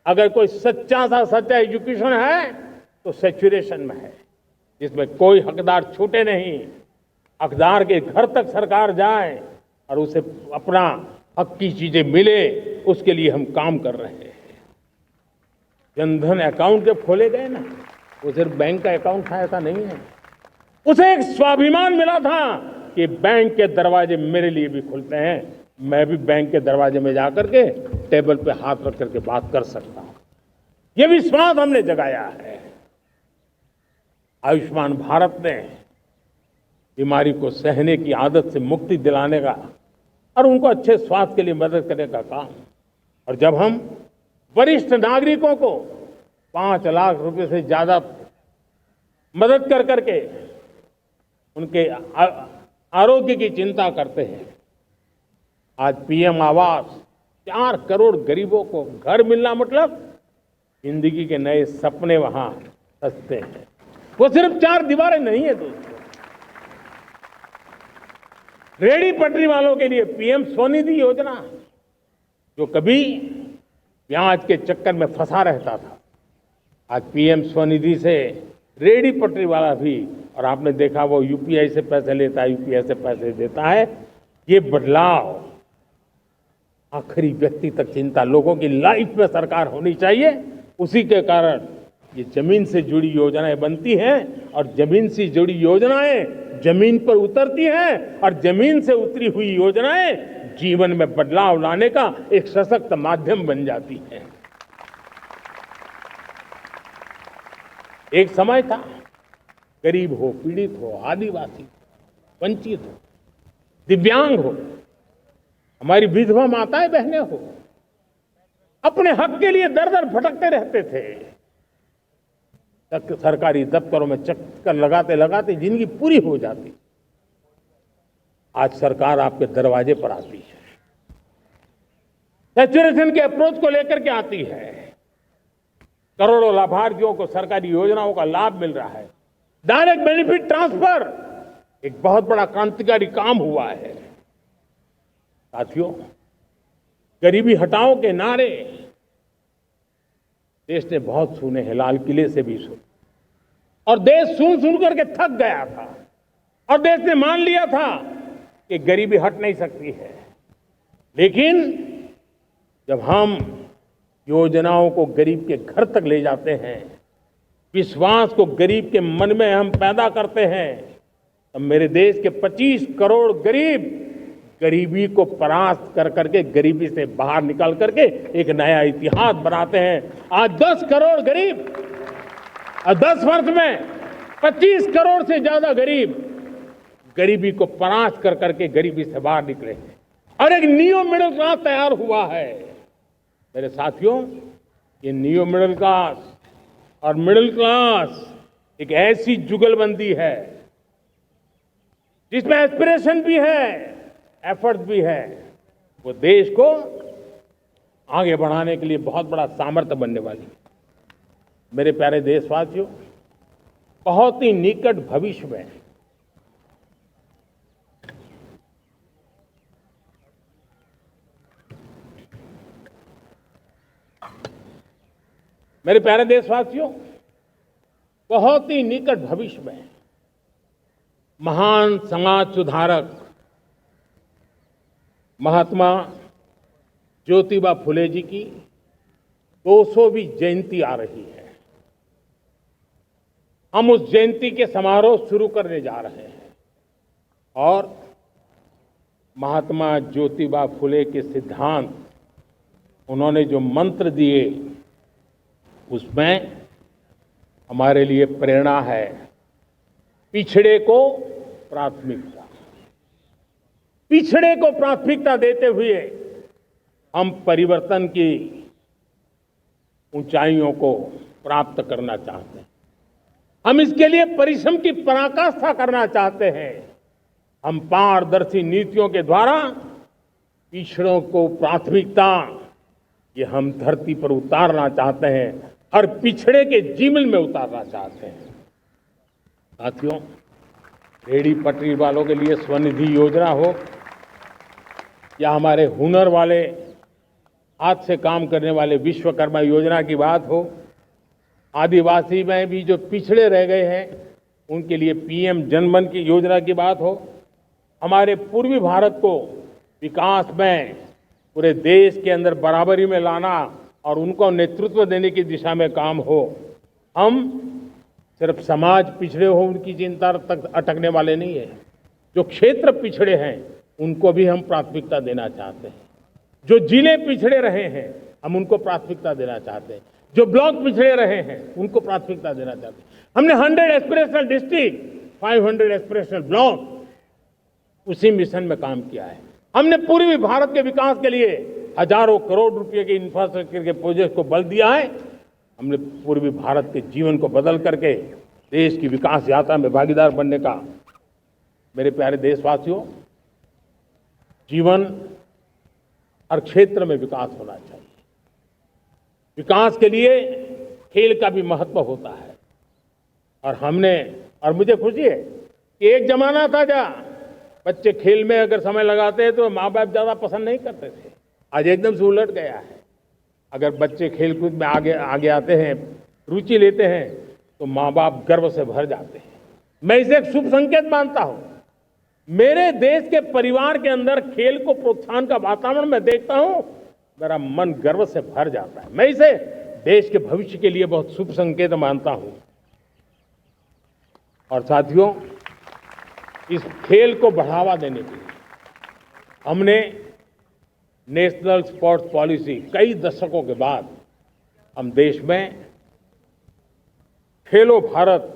अगर कोई सच्चा एजुकेशन है तो सैचुरेशन में है, जिसमें कोई हकदार छूटे नहीं, हकदार के घर तक सरकार जाए और उसे अपना हक की चीजें मिले, उसके लिए हम काम कर रहे हैं। जनधन अकाउंट जब खोले गए ना, वो सिर्फ बैंक का अकाउंट था ऐसा नहीं है, उसे एक स्वाभिमान मिला था कि बैंक के दरवाजे मेरे लिए भी खुलते हैं, मैं भी बैंक के दरवाजे में जाकर के टेबल पे हाथ रख करके बात कर सकता हूं। ये विश्वास हमने जगाया है। आयुष्मान भारत ने बीमारी को सहने की आदत से मुक्ति दिलाने का और उनको अच्छे स्वास्थ्य के लिए मदद करने का काम। और जब हम वरिष्ठ नागरिकों को 5 लाख रुपए से ज्यादा मदद कर करके उनके आरोग्य की चिंता करते हैं, आज पीएम आवास 4 करोड़ गरीबों को घर मिलना मतलब जिंदगी के नए सपने वहां सजते हैं। वो सिर्फ 4 दीवारें नहीं है दोस्तों। रेहड़ी पटरी वालों के लिए पीएम स्वनिधि योजना, जो कभी ब्याज के चक्कर में फंसा रहता था, आज पीएम स्वनिधि से रेहड़ी पटरी वाला भी, और आपने देखा वो यूपीआई से पैसे लेता है, यूपीआई से पैसे देता है। ये बदलाव आखिरी व्यक्ति तक चिंता, लोगों की लाइफ में सरकार होनी चाहिए। उसी के कारण ये जमीन से जुड़ी योजनाएं बनती हैं और जमीन से जुड़ी योजनाएं जमीन पर उतरती हैं और जमीन से उतरी हुई योजनाएं जीवन में बदलाव लाने का एक सशक्त माध्यम बन जाती हैं। एक समय था, गरीब हो, पीड़ित हो, आदिवासी, वंचित हो, दिव्यांग हो, हमारी विधवा माताएं बहनें हो, अपने हक के लिए दर दर भटकते रहते थे। सरकारी दफ्तरों में चक्कर लगाते लगाते जिंदगी पूरी हो जाती। आज सरकार आपके दरवाजे पर आती है, सैचुरेशन के अप्रोच को लेकर के आती है। करोड़ों लाभार्थियों को सरकारी योजनाओं का लाभ मिल रहा है। डायरेक्ट बेनिफिट ट्रांसफर एक बहुत बड़ा क्रांतिकारी काम हुआ है। साथियों, गरीबी हटाओ के नारे देश ने बहुत सुने हैं, लाल किले से भी सुने, और देश सुन सुन करके थक गया था और देश ने मान लिया था कि गरीबी हट नहीं सकती है। लेकिन जब हम योजनाओं को गरीब के घर तक ले जाते हैं, विश्वास को गरीब के मन में हम पैदा करते हैं, तब मेरे देश के 25 करोड़ गरीब गरीबी को परास्त कर करके, गरीबी से बाहर निकल करके एक नया इतिहास बनाते हैं। आज 10 करोड़ गरीब और 10 वर्ष में 25 करोड़ से ज्यादा गरीब गरीबी को परास्त कर करके गरीबी से बाहर निकले हैं और एक न्यू मिडिल क्लास तैयार हुआ है। मेरे साथियों, ये न्यू मिडिल क्लास और मिडिल क्लास एक ऐसी जुगलबंदी है जिसमें एस्पिरेशन भी है, एफर्ट भी है। वो देश को आगे बढ़ाने के लिए बहुत बड़ा सामर्थ्य बनने वाली है। मेरे प्यारे देशवासियों, बहुत ही निकट भविष्य में मेरे प्यारे देशवासियों, बहुत ही निकट भविष्य में महान समाज सुधारक महात्मा ज्योतिबा फुले जी की 200वीं जयंती आ रही है। हम उस जयंती के समारोह शुरू करने जा रहे हैं और महात्मा ज्योतिबा फुले के सिद्धांत, उन्होंने जो मंत्र दिए, उसमें हमारे लिए प्रेरणा है। पिछड़े को प्राथमिकता, पिछड़े को प्राथमिकता देते हुए हम परिवर्तन की ऊंचाइयों को प्राप्त करना चाहते हैं। हम इसके लिए परिश्रम की पराकाष्ठा करना चाहते हैं। हम पारदर्शी नीतियों के द्वारा पिछड़ों को प्राथमिकता, ये हम धरती पर उतारना चाहते हैं, हर पिछड़े के जीवन में उतारना चाहते हैं। साथियों, रेहड़ी पटरी वालों के लिए स्वनिधि योजना हो या हमारे हुनर वाले, हाथ से काम करने वाले विश्वकर्मा योजना की बात हो, आदिवासी में भी जो पिछड़े रह गए हैं उनके लिए पीएम जनधन की योजना की बात हो, हमारे पूर्वी भारत को विकास में पूरे देश के अंदर बराबरी में लाना और उनको नेतृत्व देने की दिशा में काम हो। हम सिर्फ समाज पिछड़े हो उनकी चिंता तक अटकने वाले नहीं है। जो क्षेत्र पिछड़े हैं उनको भी हम प्राथमिकता देना चाहते हैं। जो जिले पिछड़े रहे हैं हम उनको प्राथमिकता देना चाहते हैं। जो ब्लॉक पिछड़े रहे हैं उनको प्राथमिकता देना चाहते हैं। हमने 100 एस्पिरेशनल डिस्ट्रिक्ट, 500 एस्पिरेशनल ब्लॉक, उसी मिशन में काम किया है। हमने पूर्वी भारत के विकास के लिए हजारों करोड़ रुपए के इंफ्रास्ट्रक्चर के प्रोजेक्ट को बल दिया है। हमने पूर्वी भारत के जीवन को बदल करके देश की विकास यात्रा में भागीदार बनने का, मेरे प्यारे देशवासियों, जीवन हर क्षेत्र में विकास होना चाहिए। विकास के लिए खेल का भी महत्व होता है और मुझे खुशी है कि एक जमाना था जहाँ बच्चे खेल में अगर समय लगाते हैं तो माँ बाप ज्यादा पसंद नहीं करते थे। आज एकदम से उलट गया है। अगर बच्चे खेलकूद में आगे आते हैं, रुचि लेते हैं, तो माँ बाप गर्व से भर जाते हैं। मैं इसे एक शुभ संकेत मानता हूं। मेरे देश के परिवार के अंदर खेल को प्रोत्साहन का वातावरण मैं देखता हूं, मेरा मन गर्व से भर जाता है। मैं इसे देश के भविष्य के लिए बहुत शुभ संकेत मानता हूं। और साथियों, इस खेल को बढ़ावा देने के लिए हमने नेशनल स्पोर्ट्स पॉलिसी, कई दशकों के बाद हम देश में खेलो भारत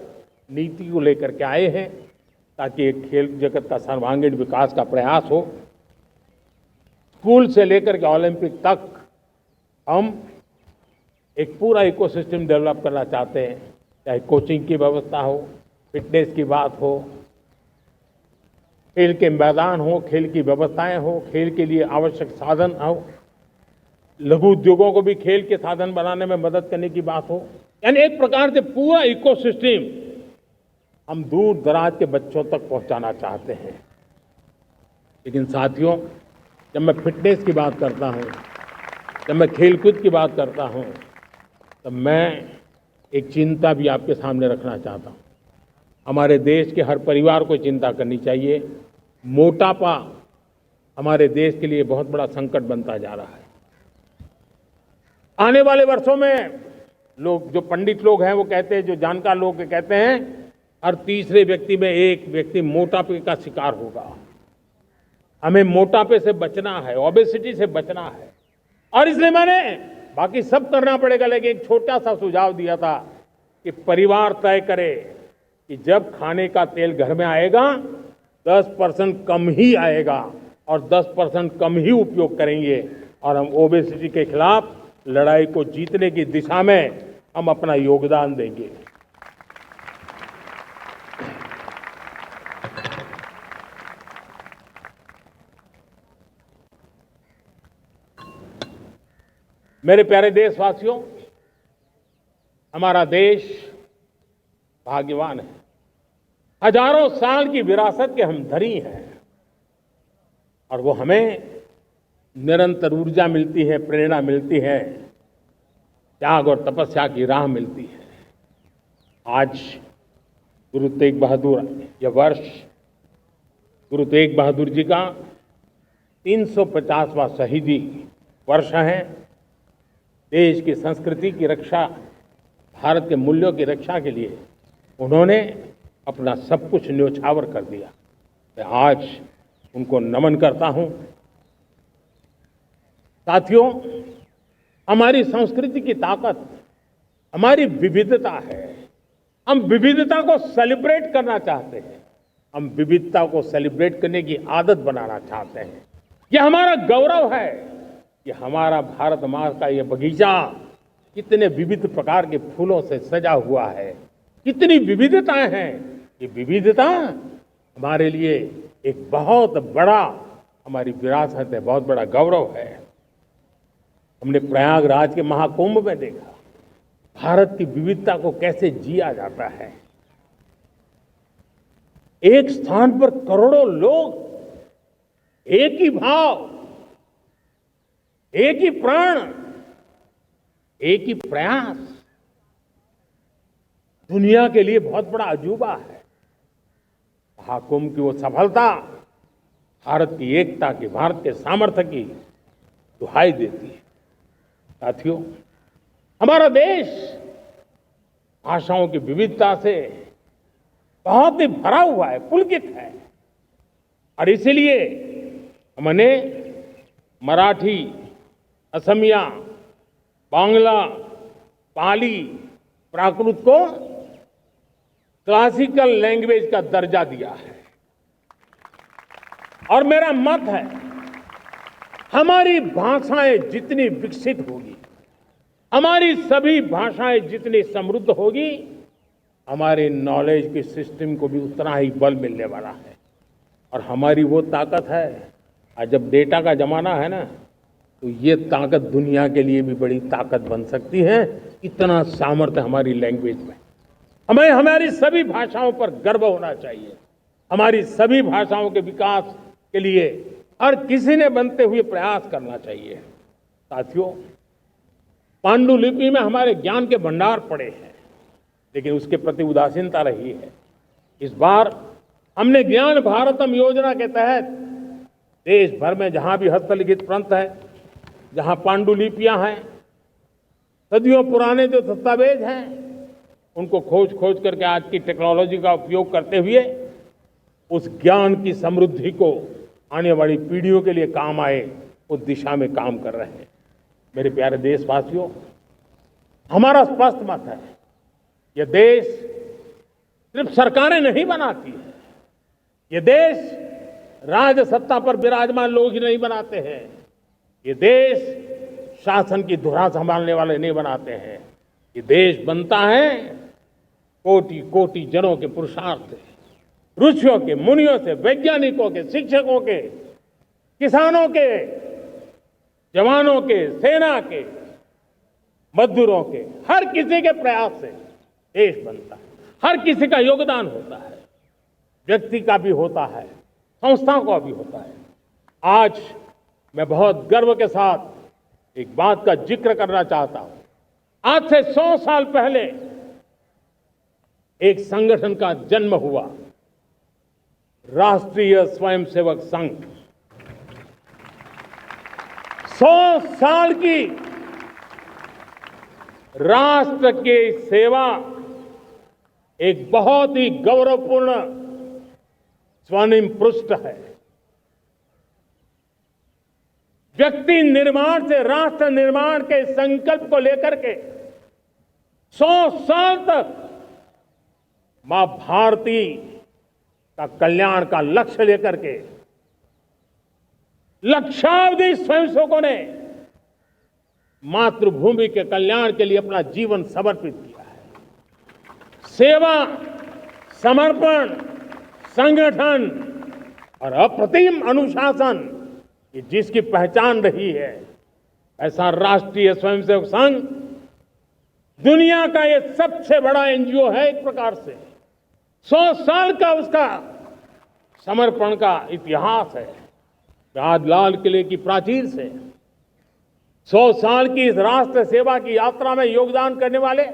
नीति को लेकर के आए हैं ताकि एक खेल जगत का सर्वांगीण विकास का प्रयास हो। स्कूल से लेकर के ओलंपिक तक हम एक पूरा इकोसिस्टम डेवलप करना चाहते हैं, चाहे कोचिंग की व्यवस्था हो, फिटनेस की बात हो, खेल के मैदान हो, खेल की व्यवस्थाएं हो, खेल के लिए आवश्यक साधन हो, लघु उद्योगों को भी खेल के साधन बनाने में मदद करने की बात हो। यानी एक प्रकार से पूरा इकोसिस्टम हम दूर दराज के बच्चों तक पहुंचाना चाहते हैं। लेकिन साथियों, जब मैं फिटनेस की बात करता हूं जब मैं खेलकूद की बात करता हूं तब मैं एक चिंता भी आपके सामने रखना चाहता हूं। हमारे देश के हर परिवार को चिंता करनी चाहिए। मोटापा हमारे देश के लिए बहुत बड़ा संकट बनता जा रहा है। आने वाले वर्षों में लोग, जो पंडित लोग हैं वो कहते हैं, जो जानकार लोग कहते हैं, हर तीसरे व्यक्ति में एक व्यक्ति मोटापे का शिकार होगा। हमें मोटापे से बचना है, ओबेसिटी से बचना है। और इसलिए मैंने बाकी सब करना पड़ेगा, लेकिन एक छोटा सा सुझाव दिया था कि परिवार तय करे कि जब खाने का तेल घर में आएगा 10% कम ही आएगा और 10% कम ही उपयोग करेंगे, और हम ओबेसिटी के खिलाफ लड़ाई को जीतने की दिशा में हम अपना योगदान देंगे। मेरे प्यारे देशवासियों, हमारा देश भाग्यवान है। हजारों साल की विरासत के हम धनी हैं और वो हमें निरंतर ऊर्जा मिलती है, प्रेरणा मिलती है, त्याग और तपस्या की राह मिलती है। आज गुरु तेग बहादुर, यह वर्ष गुरु तेग बहादुर जी का 350वां शहीदी वर्ष है। देश की संस्कृति की रक्षा, भारत के मूल्यों की रक्षा के लिए उन्होंने अपना सब कुछ न्योछावर कर दिया। मैं आज उनको नमन करता हूं। साथियों, हमारी संस्कृति की ताकत हमारी विविधता है। हम विविधता को सेलिब्रेट करना चाहते हैं। हम विविधता को सेलिब्रेट करने की आदत बनाना चाहते हैं। यह हमारा गौरव है कि हमारा भारत माँ का यह बगीचा कितने विविध प्रकार के फूलों से सजा हुआ है, कितनी विविधताएं हैं। ये विविधता हमारे लिए एक बहुत बड़ा, हमारी विरासत है, बहुत बड़ा गौरव है। हमने प्रयागराज के महाकुंभ में देखा भारत की विविधता को कैसे जिया जाता है। एक स्थान पर करोड़ों लोग, एक ही भाव, एक ही प्राण, एक ही प्रयास, दुनिया के लिए बहुत बड़ा अजूबा है। महाकुंभ की वो सफलता भारत की एकता की, भारत के सामर्थ्य की दुहाई देती है। साथियों, हमारा देश भाषाओं की विविधता से बहुत ही भरा हुआ है, पुलकित है। और इसीलिए हमने मराठी, असमिया, बांग्ला, पाली, प्राकृत को क्लासिकल लैंग्वेज का दर्जा दिया है। और मेरा मत है, हमारी भाषाएं जितनी विकसित होगी, हमारी सभी भाषाएं जितनी समृद्ध होगी, हमारे नॉलेज के सिस्टम को भी उतना ही बल मिलने वाला है। और हमारी वो ताकत है, और जब डेटा का जमाना है ना, तो ये ताकत दुनिया के लिए भी बड़ी ताकत बन सकती है। इतना सामर्थ्य हमारी लैंग्वेज में। हमें हमारी सभी भाषाओं पर गर्व होना चाहिए। हमारी सभी भाषाओं के विकास के लिए हर किसी ने बनते हुए प्रयास करना चाहिए। साथियों, पांडुलिपि में हमारे ज्ञान के भंडार पड़े हैं, लेकिन उसके प्रति उदासीनता रही है। इस बार हमने ज्ञान भारतम योजना के तहत देश भर में जहां भी हस्तलिखित ग्रंथ है, जहां पांडुलिपियां हैं, सदियों पुराने जो दस्तावेज हैं, उनको खोज खोज करके आज की टेक्नोलॉजी का उपयोग करते हुए उस ज्ञान की समृद्धि को आने वाली पीढ़ियों के लिए काम आए, उस दिशा में काम कर रहे हैं। मेरे प्यारे देशवासियों, हमारा स्पष्ट मत है, यह देश सिर्फ सरकारें नहीं बनाती है, ये देश राज सत्ता पर विराजमान लोग ही नहीं बनाते हैं, ये देश शासन की धुरा संभालने वाले नहीं बनाते हैं। ये देश बनता है कोटि कोटि जनों के पुरुषार्थ से, ऋषियों के, मुनियों से, वैज्ञानिकों के, शिक्षकों के, किसानों के, जवानों के, सेना के, मजदूरों के, हर किसी के प्रयास से देश बनता है। हर किसी का योगदान होता है, व्यक्ति का भी होता है, संस्थाओं का भी होता है। आज मैं बहुत गर्व के साथ एक बात का जिक्र करना चाहता हूं। आज से 100 साल पहले एक संगठन का जन्म हुआ, राष्ट्रीय स्वयंसेवक संघ। 100 साल की राष्ट्र की सेवा एक बहुत ही गौरवपूर्ण स्वर्णिम पृष्ठ है। व्यक्ति निर्माण से राष्ट्र निर्माण के संकल्प को लेकर के 100 साल तक मां भारती का कल्याण का लक्ष्य लेकर के लक्षावधि स्वयंसेवकों ने मातृभूमि के कल्याण के लिए अपना जीवन समर्पित किया है। सेवा, समर्पण, संगठन और अप्रतिम अनुशासन, ये जिसकी पहचान रही है, ऐसा राष्ट्रीय स्वयंसेवक संघ दुनिया का ये सबसे बड़ा एनजीओ है। एक प्रकार से 100 साल का उसका समर्पण का इतिहास है। आज लाल किले की प्राचीर से 100 साल की इस राष्ट्र सेवा की यात्रा में योगदान करने वाले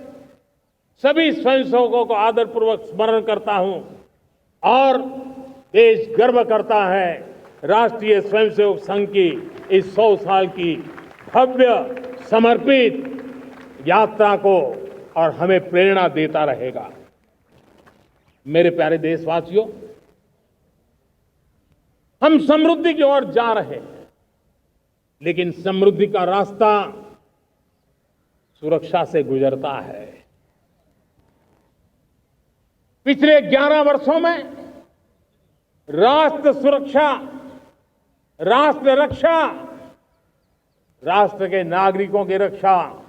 सभी स्वयंसेवकों को आदरपूर्वक स्मरण करता हूं और देश गर्व करता है राष्ट्रीय स्वयंसेवक संघ की इस 100 साल की भव्य समर्पित यात्रा को, और हमें प्रेरणा देता रहेगा। मेरे प्यारे देशवासियों, हम समृद्धि की ओर जा रहे हैं, लेकिन समृद्धि का रास्ता सुरक्षा से गुजरता है। पिछले 11 वर्षों में राष्ट्र सुरक्षा, राष्ट्र रक्षा, राष्ट्र के नागरिकों की रक्षा,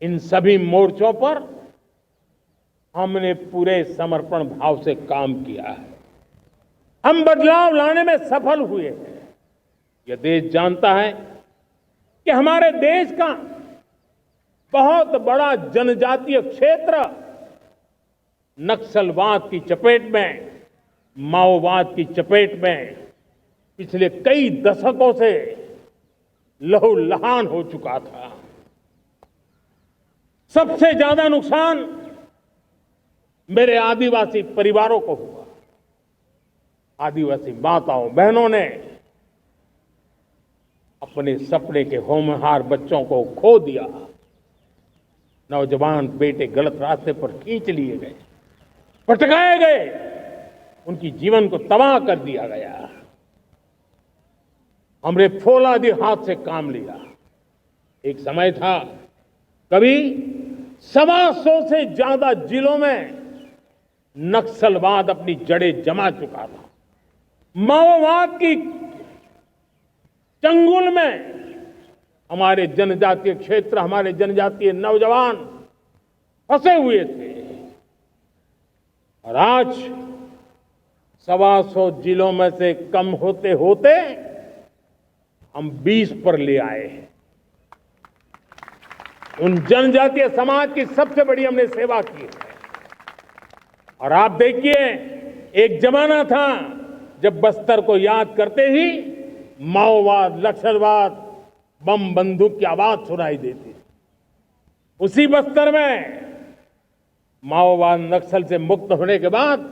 इन सभी मोर्चों पर हमने पूरे समर्पण भाव से काम किया है। हम बदलाव लाने में सफल हुए हैं। यह देश जानता है कि हमारे देश का बहुत बड़ा जनजातीय क्षेत्र नक्सलवाद की चपेट में, माओवाद की चपेट में पिछले कई दशकों से लहूलुहान हो चुका था। सबसे ज्यादा नुकसान मेरे आदिवासी परिवारों को हुआ। आदिवासी माताओं बहनों ने अपने सपने के होनहार बच्चों को खो दिया। नौजवान बेटे गलत रास्ते पर खींच लिए गए, भटकाए गए, उनकी जीवन को तबाह कर दिया गया। हमने फौलादी हाथ से काम लिया। एक समय था कभी 125 से ज्यादा जिलों में नक्सलवाद अपनी जड़ें जमा चुका था। माओवाद की चंगुल में हमारे जनजातीय क्षेत्र, हमारे जनजातीय नौजवान फंसे हुए थे, और आज 125 जिलों में से कम होते होते हम 20 पर ले आए हैं। उन जनजातीय समाज की सबसे बड़ी हमने सेवा की है। और आप देखिए, एक जमाना था जब बस्तर को याद करते ही माओवाद, नक्सलवाद, बम बंदूक की आवाज सुनाई देती। उसी बस्तर में माओवाद नक्सल से मुक्त होने के बाद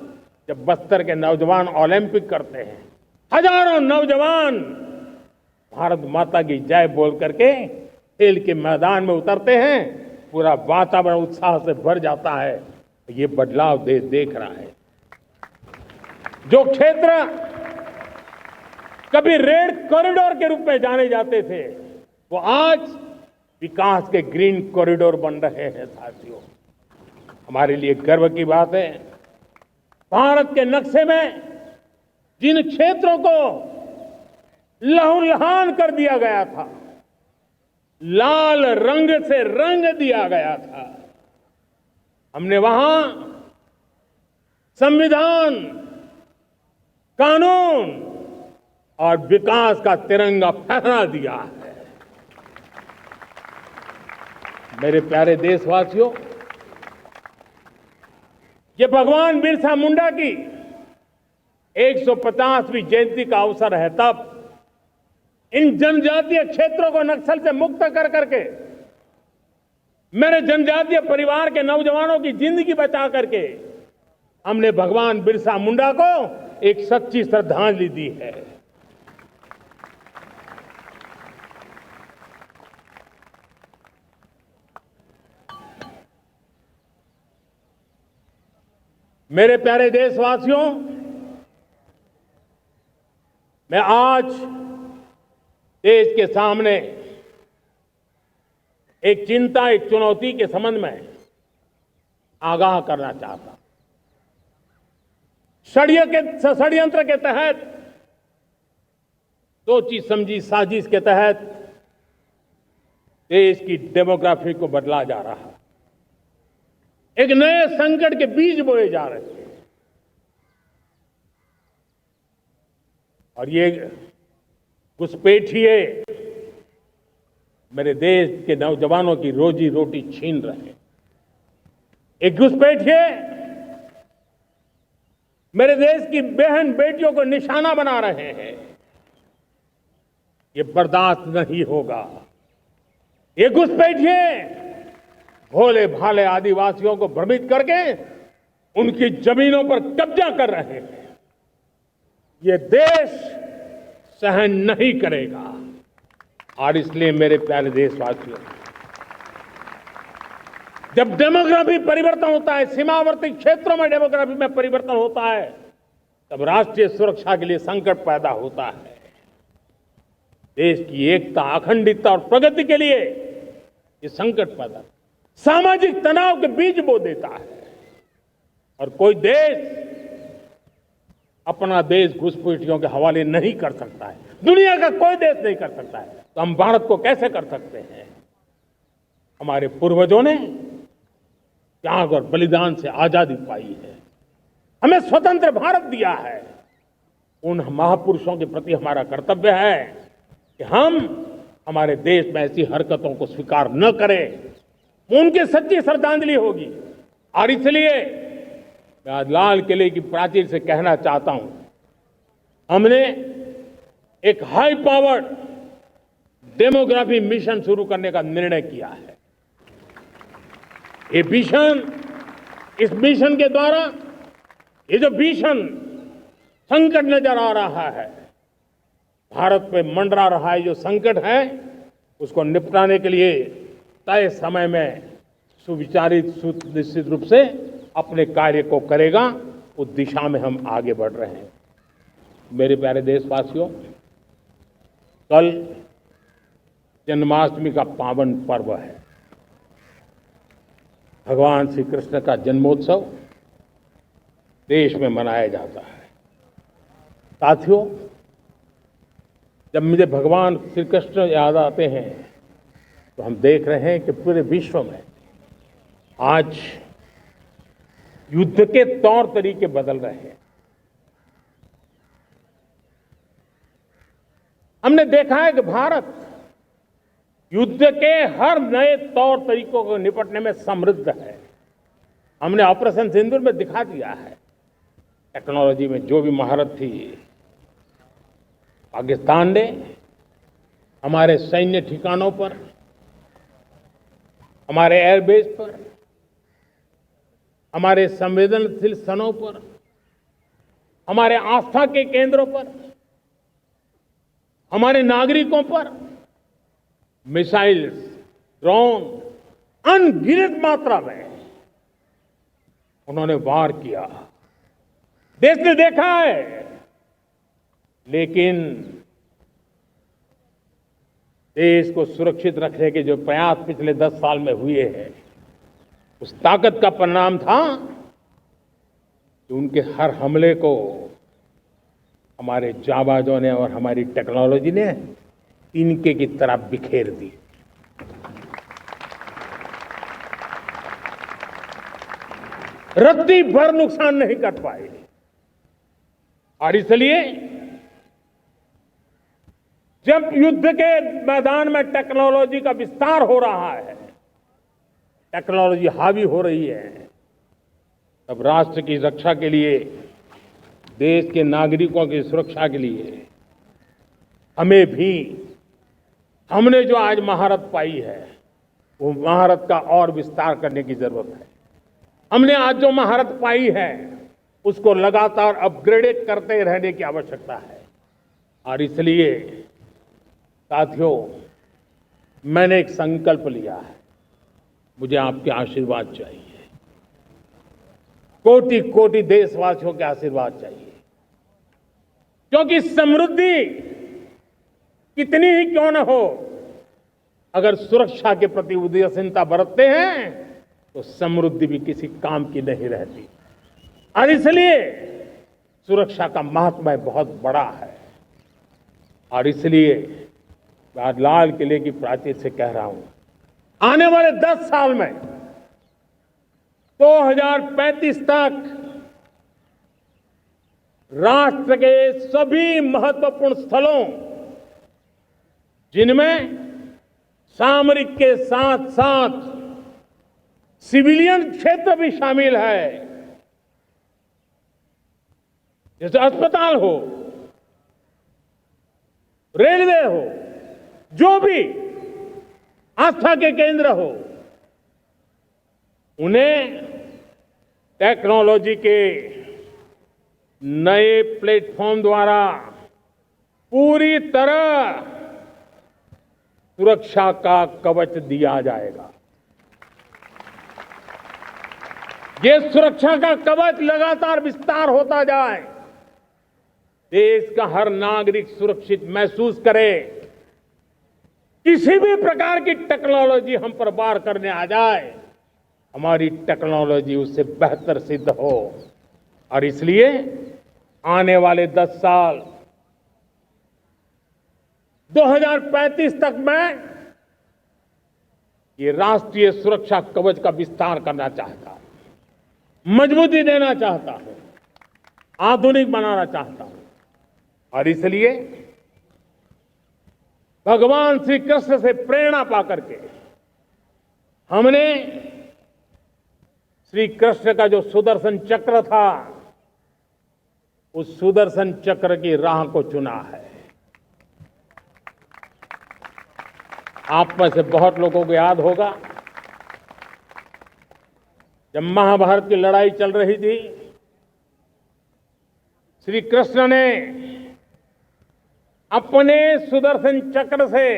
जब बस्तर के नौजवान ओलंपिक करते हैं, हजारों नौजवान भारत माता की जय बोल करके खेल के मैदान में उतरते हैं, पूरा वातावरण उत्साह से भर जाता है। ये बदलाव देश देख रहा है। जो क्षेत्र कभी रेड कॉरिडोर के रूप में जाने जाते थे, वो आज विकास के ग्रीन कॉरिडोर बन रहे हैं। साथियों, हमारे लिए गर्व की बात है, भारत के नक्शे में जिन क्षेत्रों को लहूलुहान कर दिया गया था, लाल रंग से रंग दिया गया था, हमने वहां संविधान, कानून और विकास का तिरंगा फहरा दिया है। मेरे प्यारे देशवासियों, ये भगवान बिरसा मुंडा की 150वीं जयंती का अवसर है। तब इन जनजातीय क्षेत्रों को नक्सल से मुक्त कर करके, मेरे जनजातीय परिवार के नौजवानों की जिंदगी बचा करके हमने भगवान बिरसा मुंडा को एक सच्ची श्रद्धांजलि दी है। मेरे प्यारे देशवासियों, मैं आज देश के सामने एक चिंता, एक चुनौती के संबंध में आगाह करना चाहता हूं। षड्यंत्र के तहत, सोची समझी साजिश के तहत देश की डेमोग्राफी को बदला जा रहा है। एक नए संकट के बीज बोए जा रहे हैं और ये घुसपैठिए मेरे देश के नौजवानों की रोजी रोटी छीन रहे हैं। एक घुसपैठिए मेरे देश की बहन बेटियों को निशाना बना रहे हैं। ये बर्दाश्त नहीं होगा। ये घुसपैठिए भोले भाले आदिवासियों को भ्रमित करके उनकी जमीनों पर कब्जा कर रहे हैं। ये देश सहन नहीं करेगा। और इसलिए मेरे प्यारे देशवासियों, जब डेमोग्राफी परिवर्तन होता है, सीमावर्ती क्षेत्रों में डेमोग्राफी में परिवर्तन होता है, तब राष्ट्रीय सुरक्षा के लिए संकट पैदा होता है। देश की एकता, अखंडितता और प्रगति के लिए ये संकट पैदा, सामाजिक तनाव के बीज बो देता है। और कोई देश अपना देश घुसपैठियों के हवाले नहीं कर सकता है। दुनिया का कोई देश नहीं कर सकता है, तो हम भारत को कैसे कर सकते हैं? हमारे पूर्वजों ने त्याग और बलिदान से आजादी पाई है, हमें स्वतंत्र भारत दिया है। उन महापुरुषों के प्रति हमारा कर्तव्य है कि हम हमारे देश में ऐसी हरकतों को स्वीकार न करें। उनकी सच्ची श्रद्धांजलि होगी। और इसलिए मैं आज लाल किले की प्राचीर से कहना चाहता हूं, हमने एक हाई पावर्ड डेमोग्राफी मिशन शुरू करने का निर्णय किया है। ये मिशन, इस मिशन के द्वारा ये जो भीषण संकट नजर आ रहा है, भारत पे मंडरा रहा है जो संकट है, उसको निपटाने के लिए तय समय में सुविचारित, सुनिश्चित रूप से अपने कार्य को करेगा। उस दिशा में हम आगे बढ़ रहे हैं। मेरे प्यारे देशवासियों, कल जन्माष्टमी का पावन पर्व है। भगवान श्री कृष्ण का जन्मोत्सव देश में मनाया जाता है। साथियों, जब मुझे भगवान श्री कृष्ण याद आते हैं तो हम देख रहे हैं कि पूरे विश्व में आज युद्ध के तौर तरीके बदल रहे हैं। हमने देखा है कि भारत युद्ध के हर नए तौर तरीकों को निपटने में समृद्ध है। हमने ऑपरेशन सिंदूर में दिखा दिया है। टेक्नोलॉजी में जो भी महारत थी, पाकिस्तान ने हमारे सैन्य ठिकानों पर, हमारे एयरबेस पर, हमारे संवेदनशील स्थानों पर, हमारे आस्था के केंद्रों पर, हमारे नागरिकों पर मिसाइल्स, ड्रोन अनगिनत मात्रा में उन्होंने वार किया। देश ने देखा है, लेकिन देश को सुरक्षित रखने के जो प्रयास पिछले 10 साल में हुए हैं, उस ताकत का परिणाम था कि उनके हर हमले को हमारे जाबाजों ने और हमारी टेक्नोलॉजी ने तिनके की तरह बिखेर दी। रत्ती भर नुकसान नहीं कर पाए। और इसलिए जब युद्ध के मैदान में टेक्नोलॉजी का विस्तार हो रहा है, टेक्नोलॉजी हावी हो रही है, तब राष्ट्र की रक्षा के लिए, देश के नागरिकों की सुरक्षा के लिए हमें भी हमने जो आज महारत पाई है वो महारत का और विस्तार करने की जरूरत है। हमने आज जो महारत पाई है उसको लगातार अपग्रेडेड करते रहने की आवश्यकता है। और इसलिए साथियों, मैंने एक संकल्प लिया है, मुझे आपके आशीर्वाद चाहिए, कोटि कोटि देशवासियों के आशीर्वाद चाहिए, क्योंकि समृद्धि कितनी ही क्यों न हो, अगर सुरक्षा के प्रति उदासीनता बरतते हैं तो समृद्धि भी किसी काम की नहीं रहती। और इसलिए सुरक्षा का महत्व बहुत बड़ा है। और इसलिए मैं आज लाल किले की प्राचीर से कह रहा हूं, आने वाले 10 साल में 2035 तक राष्ट्र के सभी महत्वपूर्ण स्थलों, जिनमें सामरिक के साथ साथ सिविलियन क्षेत्र भी शामिल है, जैसे अस्पताल हो, रेलवे हो, जो भी आस्था के केंद्र हो, उन्हें टेक्नोलॉजी के नए प्लेटफॉर्म द्वारा पूरी तरह सुरक्षा का कवच दिया जाएगा। ये सुरक्षा का कवच लगातार विस्तार होता जाए, देश का हर नागरिक सुरक्षित महसूस करे, किसी भी प्रकार की टेक्नोलॉजी हम पर वार करने आ जाए, हमारी टेक्नोलॉजी उससे बेहतर सिद्ध हो। और इसलिए आने वाले 10 साल 2035 तक मैं ये राष्ट्रीय सुरक्षा कवच का विस्तार करना चाहता हूं, मजबूती देना चाहता हूं, आधुनिक बनाना चाहता हूं। और इसलिए भगवान श्री कृष्ण से प्रेरणा पाकर के हमने श्री कृष्ण का जो सुदर्शन चक्र था, उस सुदर्शन चक्र की राह को चुना है। आप में से बहुत लोगों को याद होगा, जब महाभारत की लड़ाई चल रही थी, श्री कृष्ण ने अपने सुदर्शन चक्र से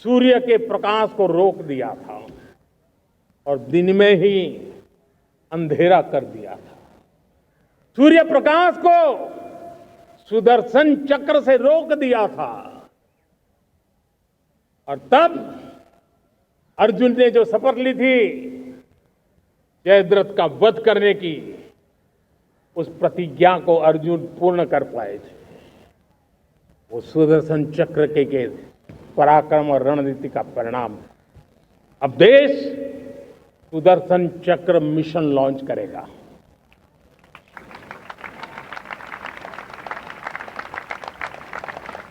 सूर्य के प्रकाश को रोक दिया था और दिन में ही अंधेरा कर दिया था। सूर्य प्रकाश को सुदर्शन चक्र से रोक दिया था। और तब अर्जुन ने जो शपथ ली थी जयद्रथ का वध करने की, उस प्रतिज्ञा को अर्जुन पूर्ण कर पाए थे। वो सुदर्शन चक्र के पराक्रम और रणनीति का परिणाम। अब देश सुदर्शन चक्र मिशन लॉन्च करेगा।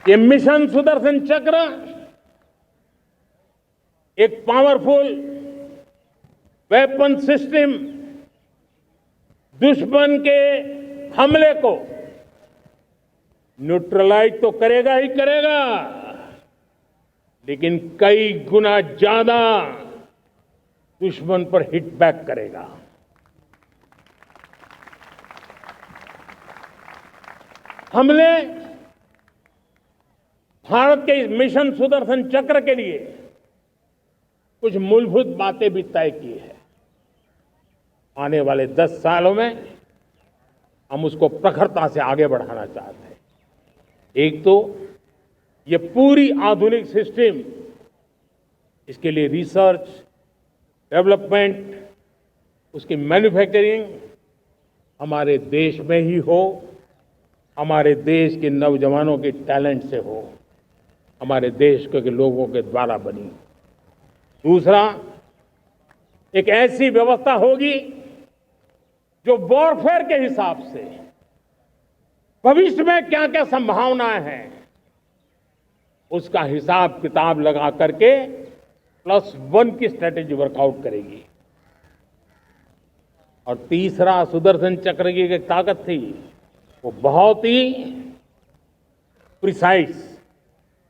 ये मिशन सुदर्शन चक्र एक पावरफुल वेपन सिस्टम दुश्मन के हमले को न्यूट्रलाइज तो करेगा ही करेगा, लेकिन कई गुना ज्यादा दुश्मन पर हिट बैक करेगा। हमने भारत के इस मिशन सुदर्शन चक्र के लिए कुछ मूलभूत बातें भी तय की है। आने वाले 10 सालों में हम उसको प्रखरता से आगे बढ़ाना चाहते हैं। एक तो ये पूरी आधुनिक सिस्टम, इसके लिए रिसर्च, डेवलपमेंट, उसकी मैन्युफैक्चरिंग हमारे देश में ही हो, हमारे देश के नौजवानों के टैलेंट से हो, हमारे देश के लोगों के द्वारा बनी। दूसरा, एक ऐसी व्यवस्था होगी जो वॉरफेयर के हिसाब से भविष्य में क्या क्या संभावनाएं हैं उसका हिसाब किताब लगा करके +1 की स्ट्रेटेजी वर्कआउट करेगी। और तीसरा, सुदर्शन चक्र की एक ताकत थी, वो बहुत ही प्रिसाइज,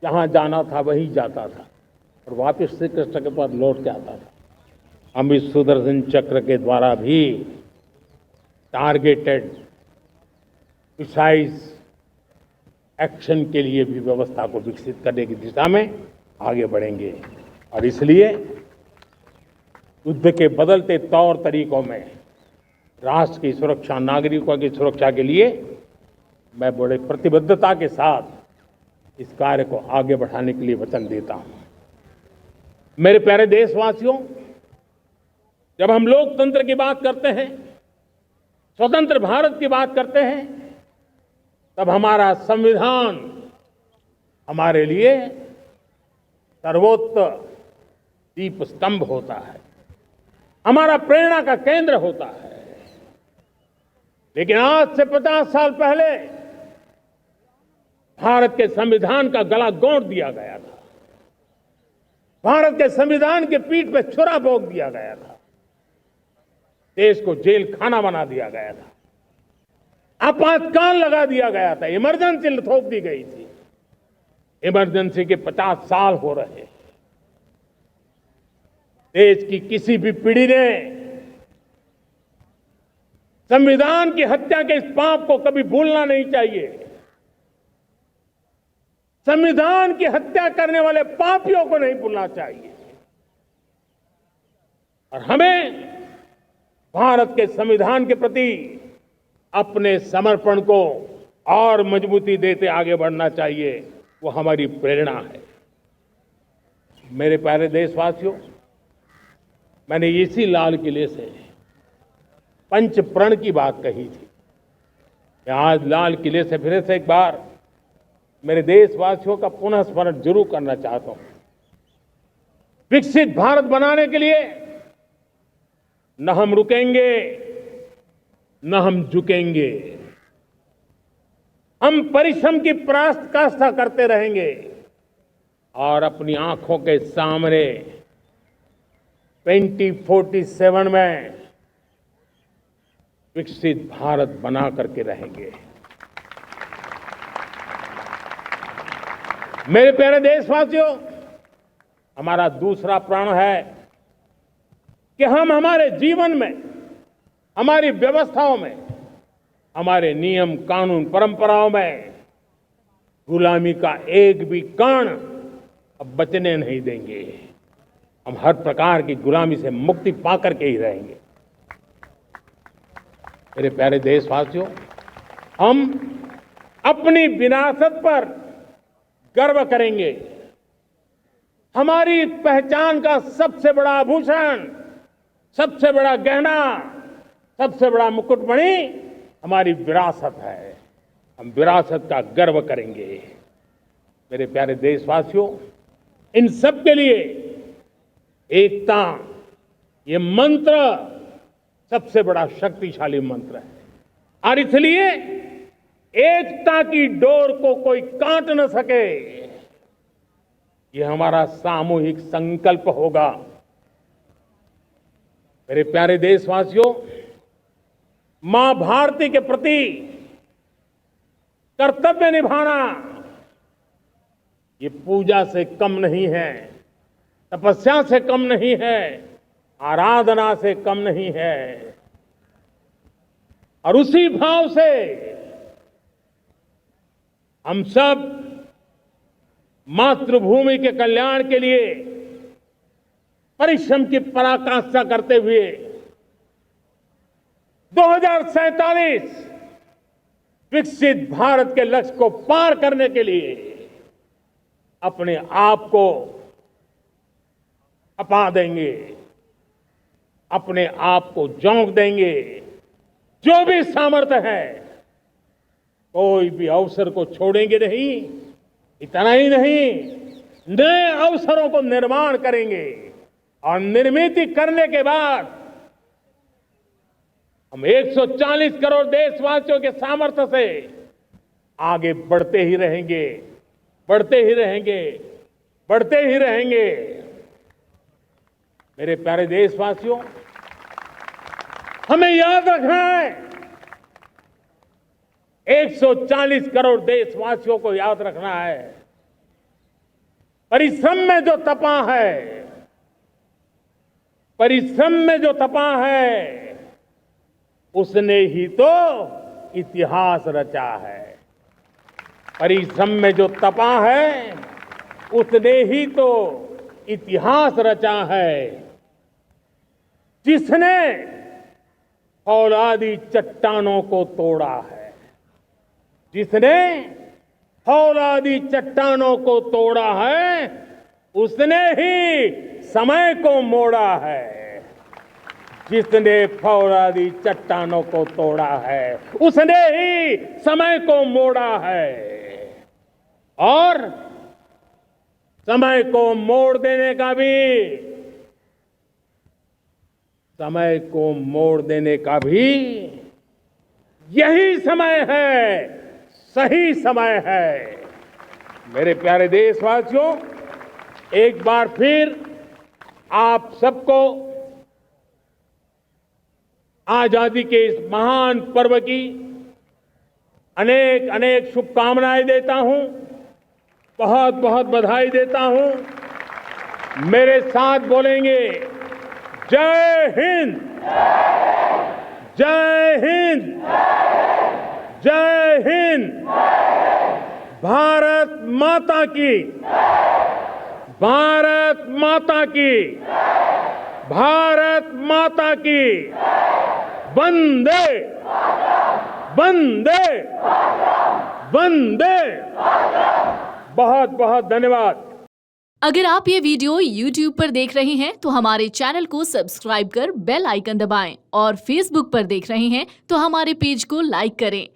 जहां जाना था वहीं जाता था और वापस श्री कृष्ण के पास लौट के आता था। हम इस सुदर्शन चक्र के द्वारा भी टारगेटेड प्रिसाइज एक्शन के लिए भी व्यवस्था को विकसित करने की दिशा में आगे बढ़ेंगे। और इसलिए युद्ध के बदलते तौर तरीकों में राष्ट्र की सुरक्षा, नागरिकों की सुरक्षा के लिए मैं बड़े प्रतिबद्धता के साथ इस कार्य को आगे बढ़ाने के लिए वचन देता हूं। मेरे प्यारे देशवासियों, जब हम लोकतंत्र की बात करते हैं, स्वतंत्र भारत की बात करते हैं, तब हमारा संविधान हमारे लिए सर्वोच्च दीप स्तंभ होता है, हमारा प्रेरणा का केंद्र होता है। लेकिन आज से 50 साल पहले भारत के संविधान का गला घोंट दिया गया था। भारत के संविधान के पीठ पे छुरा भोंक दिया गया था। देश को जेल खाना बना दिया गया था। आपातकाल लगा दिया गया था। इमरजेंसी थोप दी गई थी। इमरजेंसी के 50 साल हो रहे। देश की किसी भी पीढ़ी ने संविधान की हत्या के इस पाप को कभी भूलना नहीं चाहिए। संविधान की हत्या करने वाले पापियों को नहीं भूलना चाहिए। और हमें भारत के संविधान के प्रति अपने समर्पण को और मजबूती देते आगे बढ़ना चाहिए। वो हमारी प्रेरणा है। मेरे प्यारे देशवासियों, मैंने इसी लाल किले से पंच प्रण की बात कही थी। मैं आज लाल किले से फिर से एक बार मेरे देशवासियों का पुनः स्मरण जरूर करना चाहता हूं। विकसित भारत बनाने के लिए न हम रुकेंगे, न हम झुकेंगे। हम परिश्रम की पराकाष्ठा करते रहेंगे और अपनी आंखों के सामने 2047 में विकसित भारत बना करके रहेंगे। मेरे प्यारे देशवासियों, हमारा दूसरा प्रण है कि हम हमारे जीवन में, हमारी व्यवस्थाओं में, हमारे नियम कानून परंपराओं में गुलामी का एक भी कण अब बचने नहीं देंगे। हम हर प्रकार की गुलामी से मुक्ति पाकर के ही रहेंगे। मेरे प्यारे देशवासियों, हम अपनी विरासत पर गर्व करेंगे। हमारी पहचान का सबसे बड़ा आभूषण, सबसे बड़ा गहना, सबसे बड़ा मुकुटमणि हमारी विरासत है। हम विरासत का गर्व करेंगे। मेरे प्यारे देशवासियों, इन सब के लिए एकता, ये मंत्र सबसे बड़ा शक्तिशाली मंत्र है। और इसलिए एकता की डोर को कोई काट न सके, ये हमारा सामूहिक संकल्प होगा। मेरे प्यारे देशवासियों, मां भारती के प्रति कर्तव्य निभाना ये पूजा से कम नहीं है, तपस्या से कम नहीं है, आराधना से कम नहीं है। और उसी भाव से हम सब मातृभूमि के कल्याण के लिए परिश्रम की पराकाष्ठा करते हुए 2047 विकसित भारत के लक्ष्य को पार करने के लिए अपने आप को अपा देंगे, अपने आप को झोंक देंगे। जो भी सामर्थ्य है, कोई भी अवसर को छोड़ेंगे नहीं। इतना ही नहीं, नए अवसरों को निर्माण करेंगे और निर्मित करने के बाद हम 140 करोड़ देशवासियों के सामर्थ्य से आगे बढ़ते ही रहेंगे, बढ़ते ही रहेंगे, बढ़ते ही रहेंगे। मेरे प्यारे देशवासियों, हमें याद रखना है, 140 करोड़ देशवासियों को याद रखना है। परिश्रम में जो तपा है, परिश्रम में जो तपा है, उसने ही तो इतिहास रचा है। परिश्रम में जो तपा है, उसने ही तो इतिहास रचा है। जिसने फौलादी चट्टानों को तोड़ा है, जिसने फौलादी चट्टानों को तोड़ा है, उसने ही समय को मोड़ा है। जिसने फौलादी चट्टानों को तोड़ा है, उसने ही समय को मोड़ा है। और समय को मोड़ देने का भी, समय को मोड़ देने का भी यही समय है, सही समय है। मेरे प्यारे देशवासियों, एक बार फिर आप सबको आजादी के इस महान पर्व की अनेक अनेक शुभकामनाएं देता हूं, बहुत बहुत बधाई देता हूं। मेरे साथ बोलेंगे, जय हिंद, जय हिंद, जय हिंद। भारत माता की, भारत माता की, भारत माता की। वंदे, वंदे, वंदे। बहुत बहुत धन्यवाद। अगर आप ये वीडियो YouTube पर देख रहे हैं तो हमारे चैनल को सब्सक्राइब कर बेल आइकन दबाएं और Facebook पर देख रहे हैं तो हमारे पेज को लाइक करें।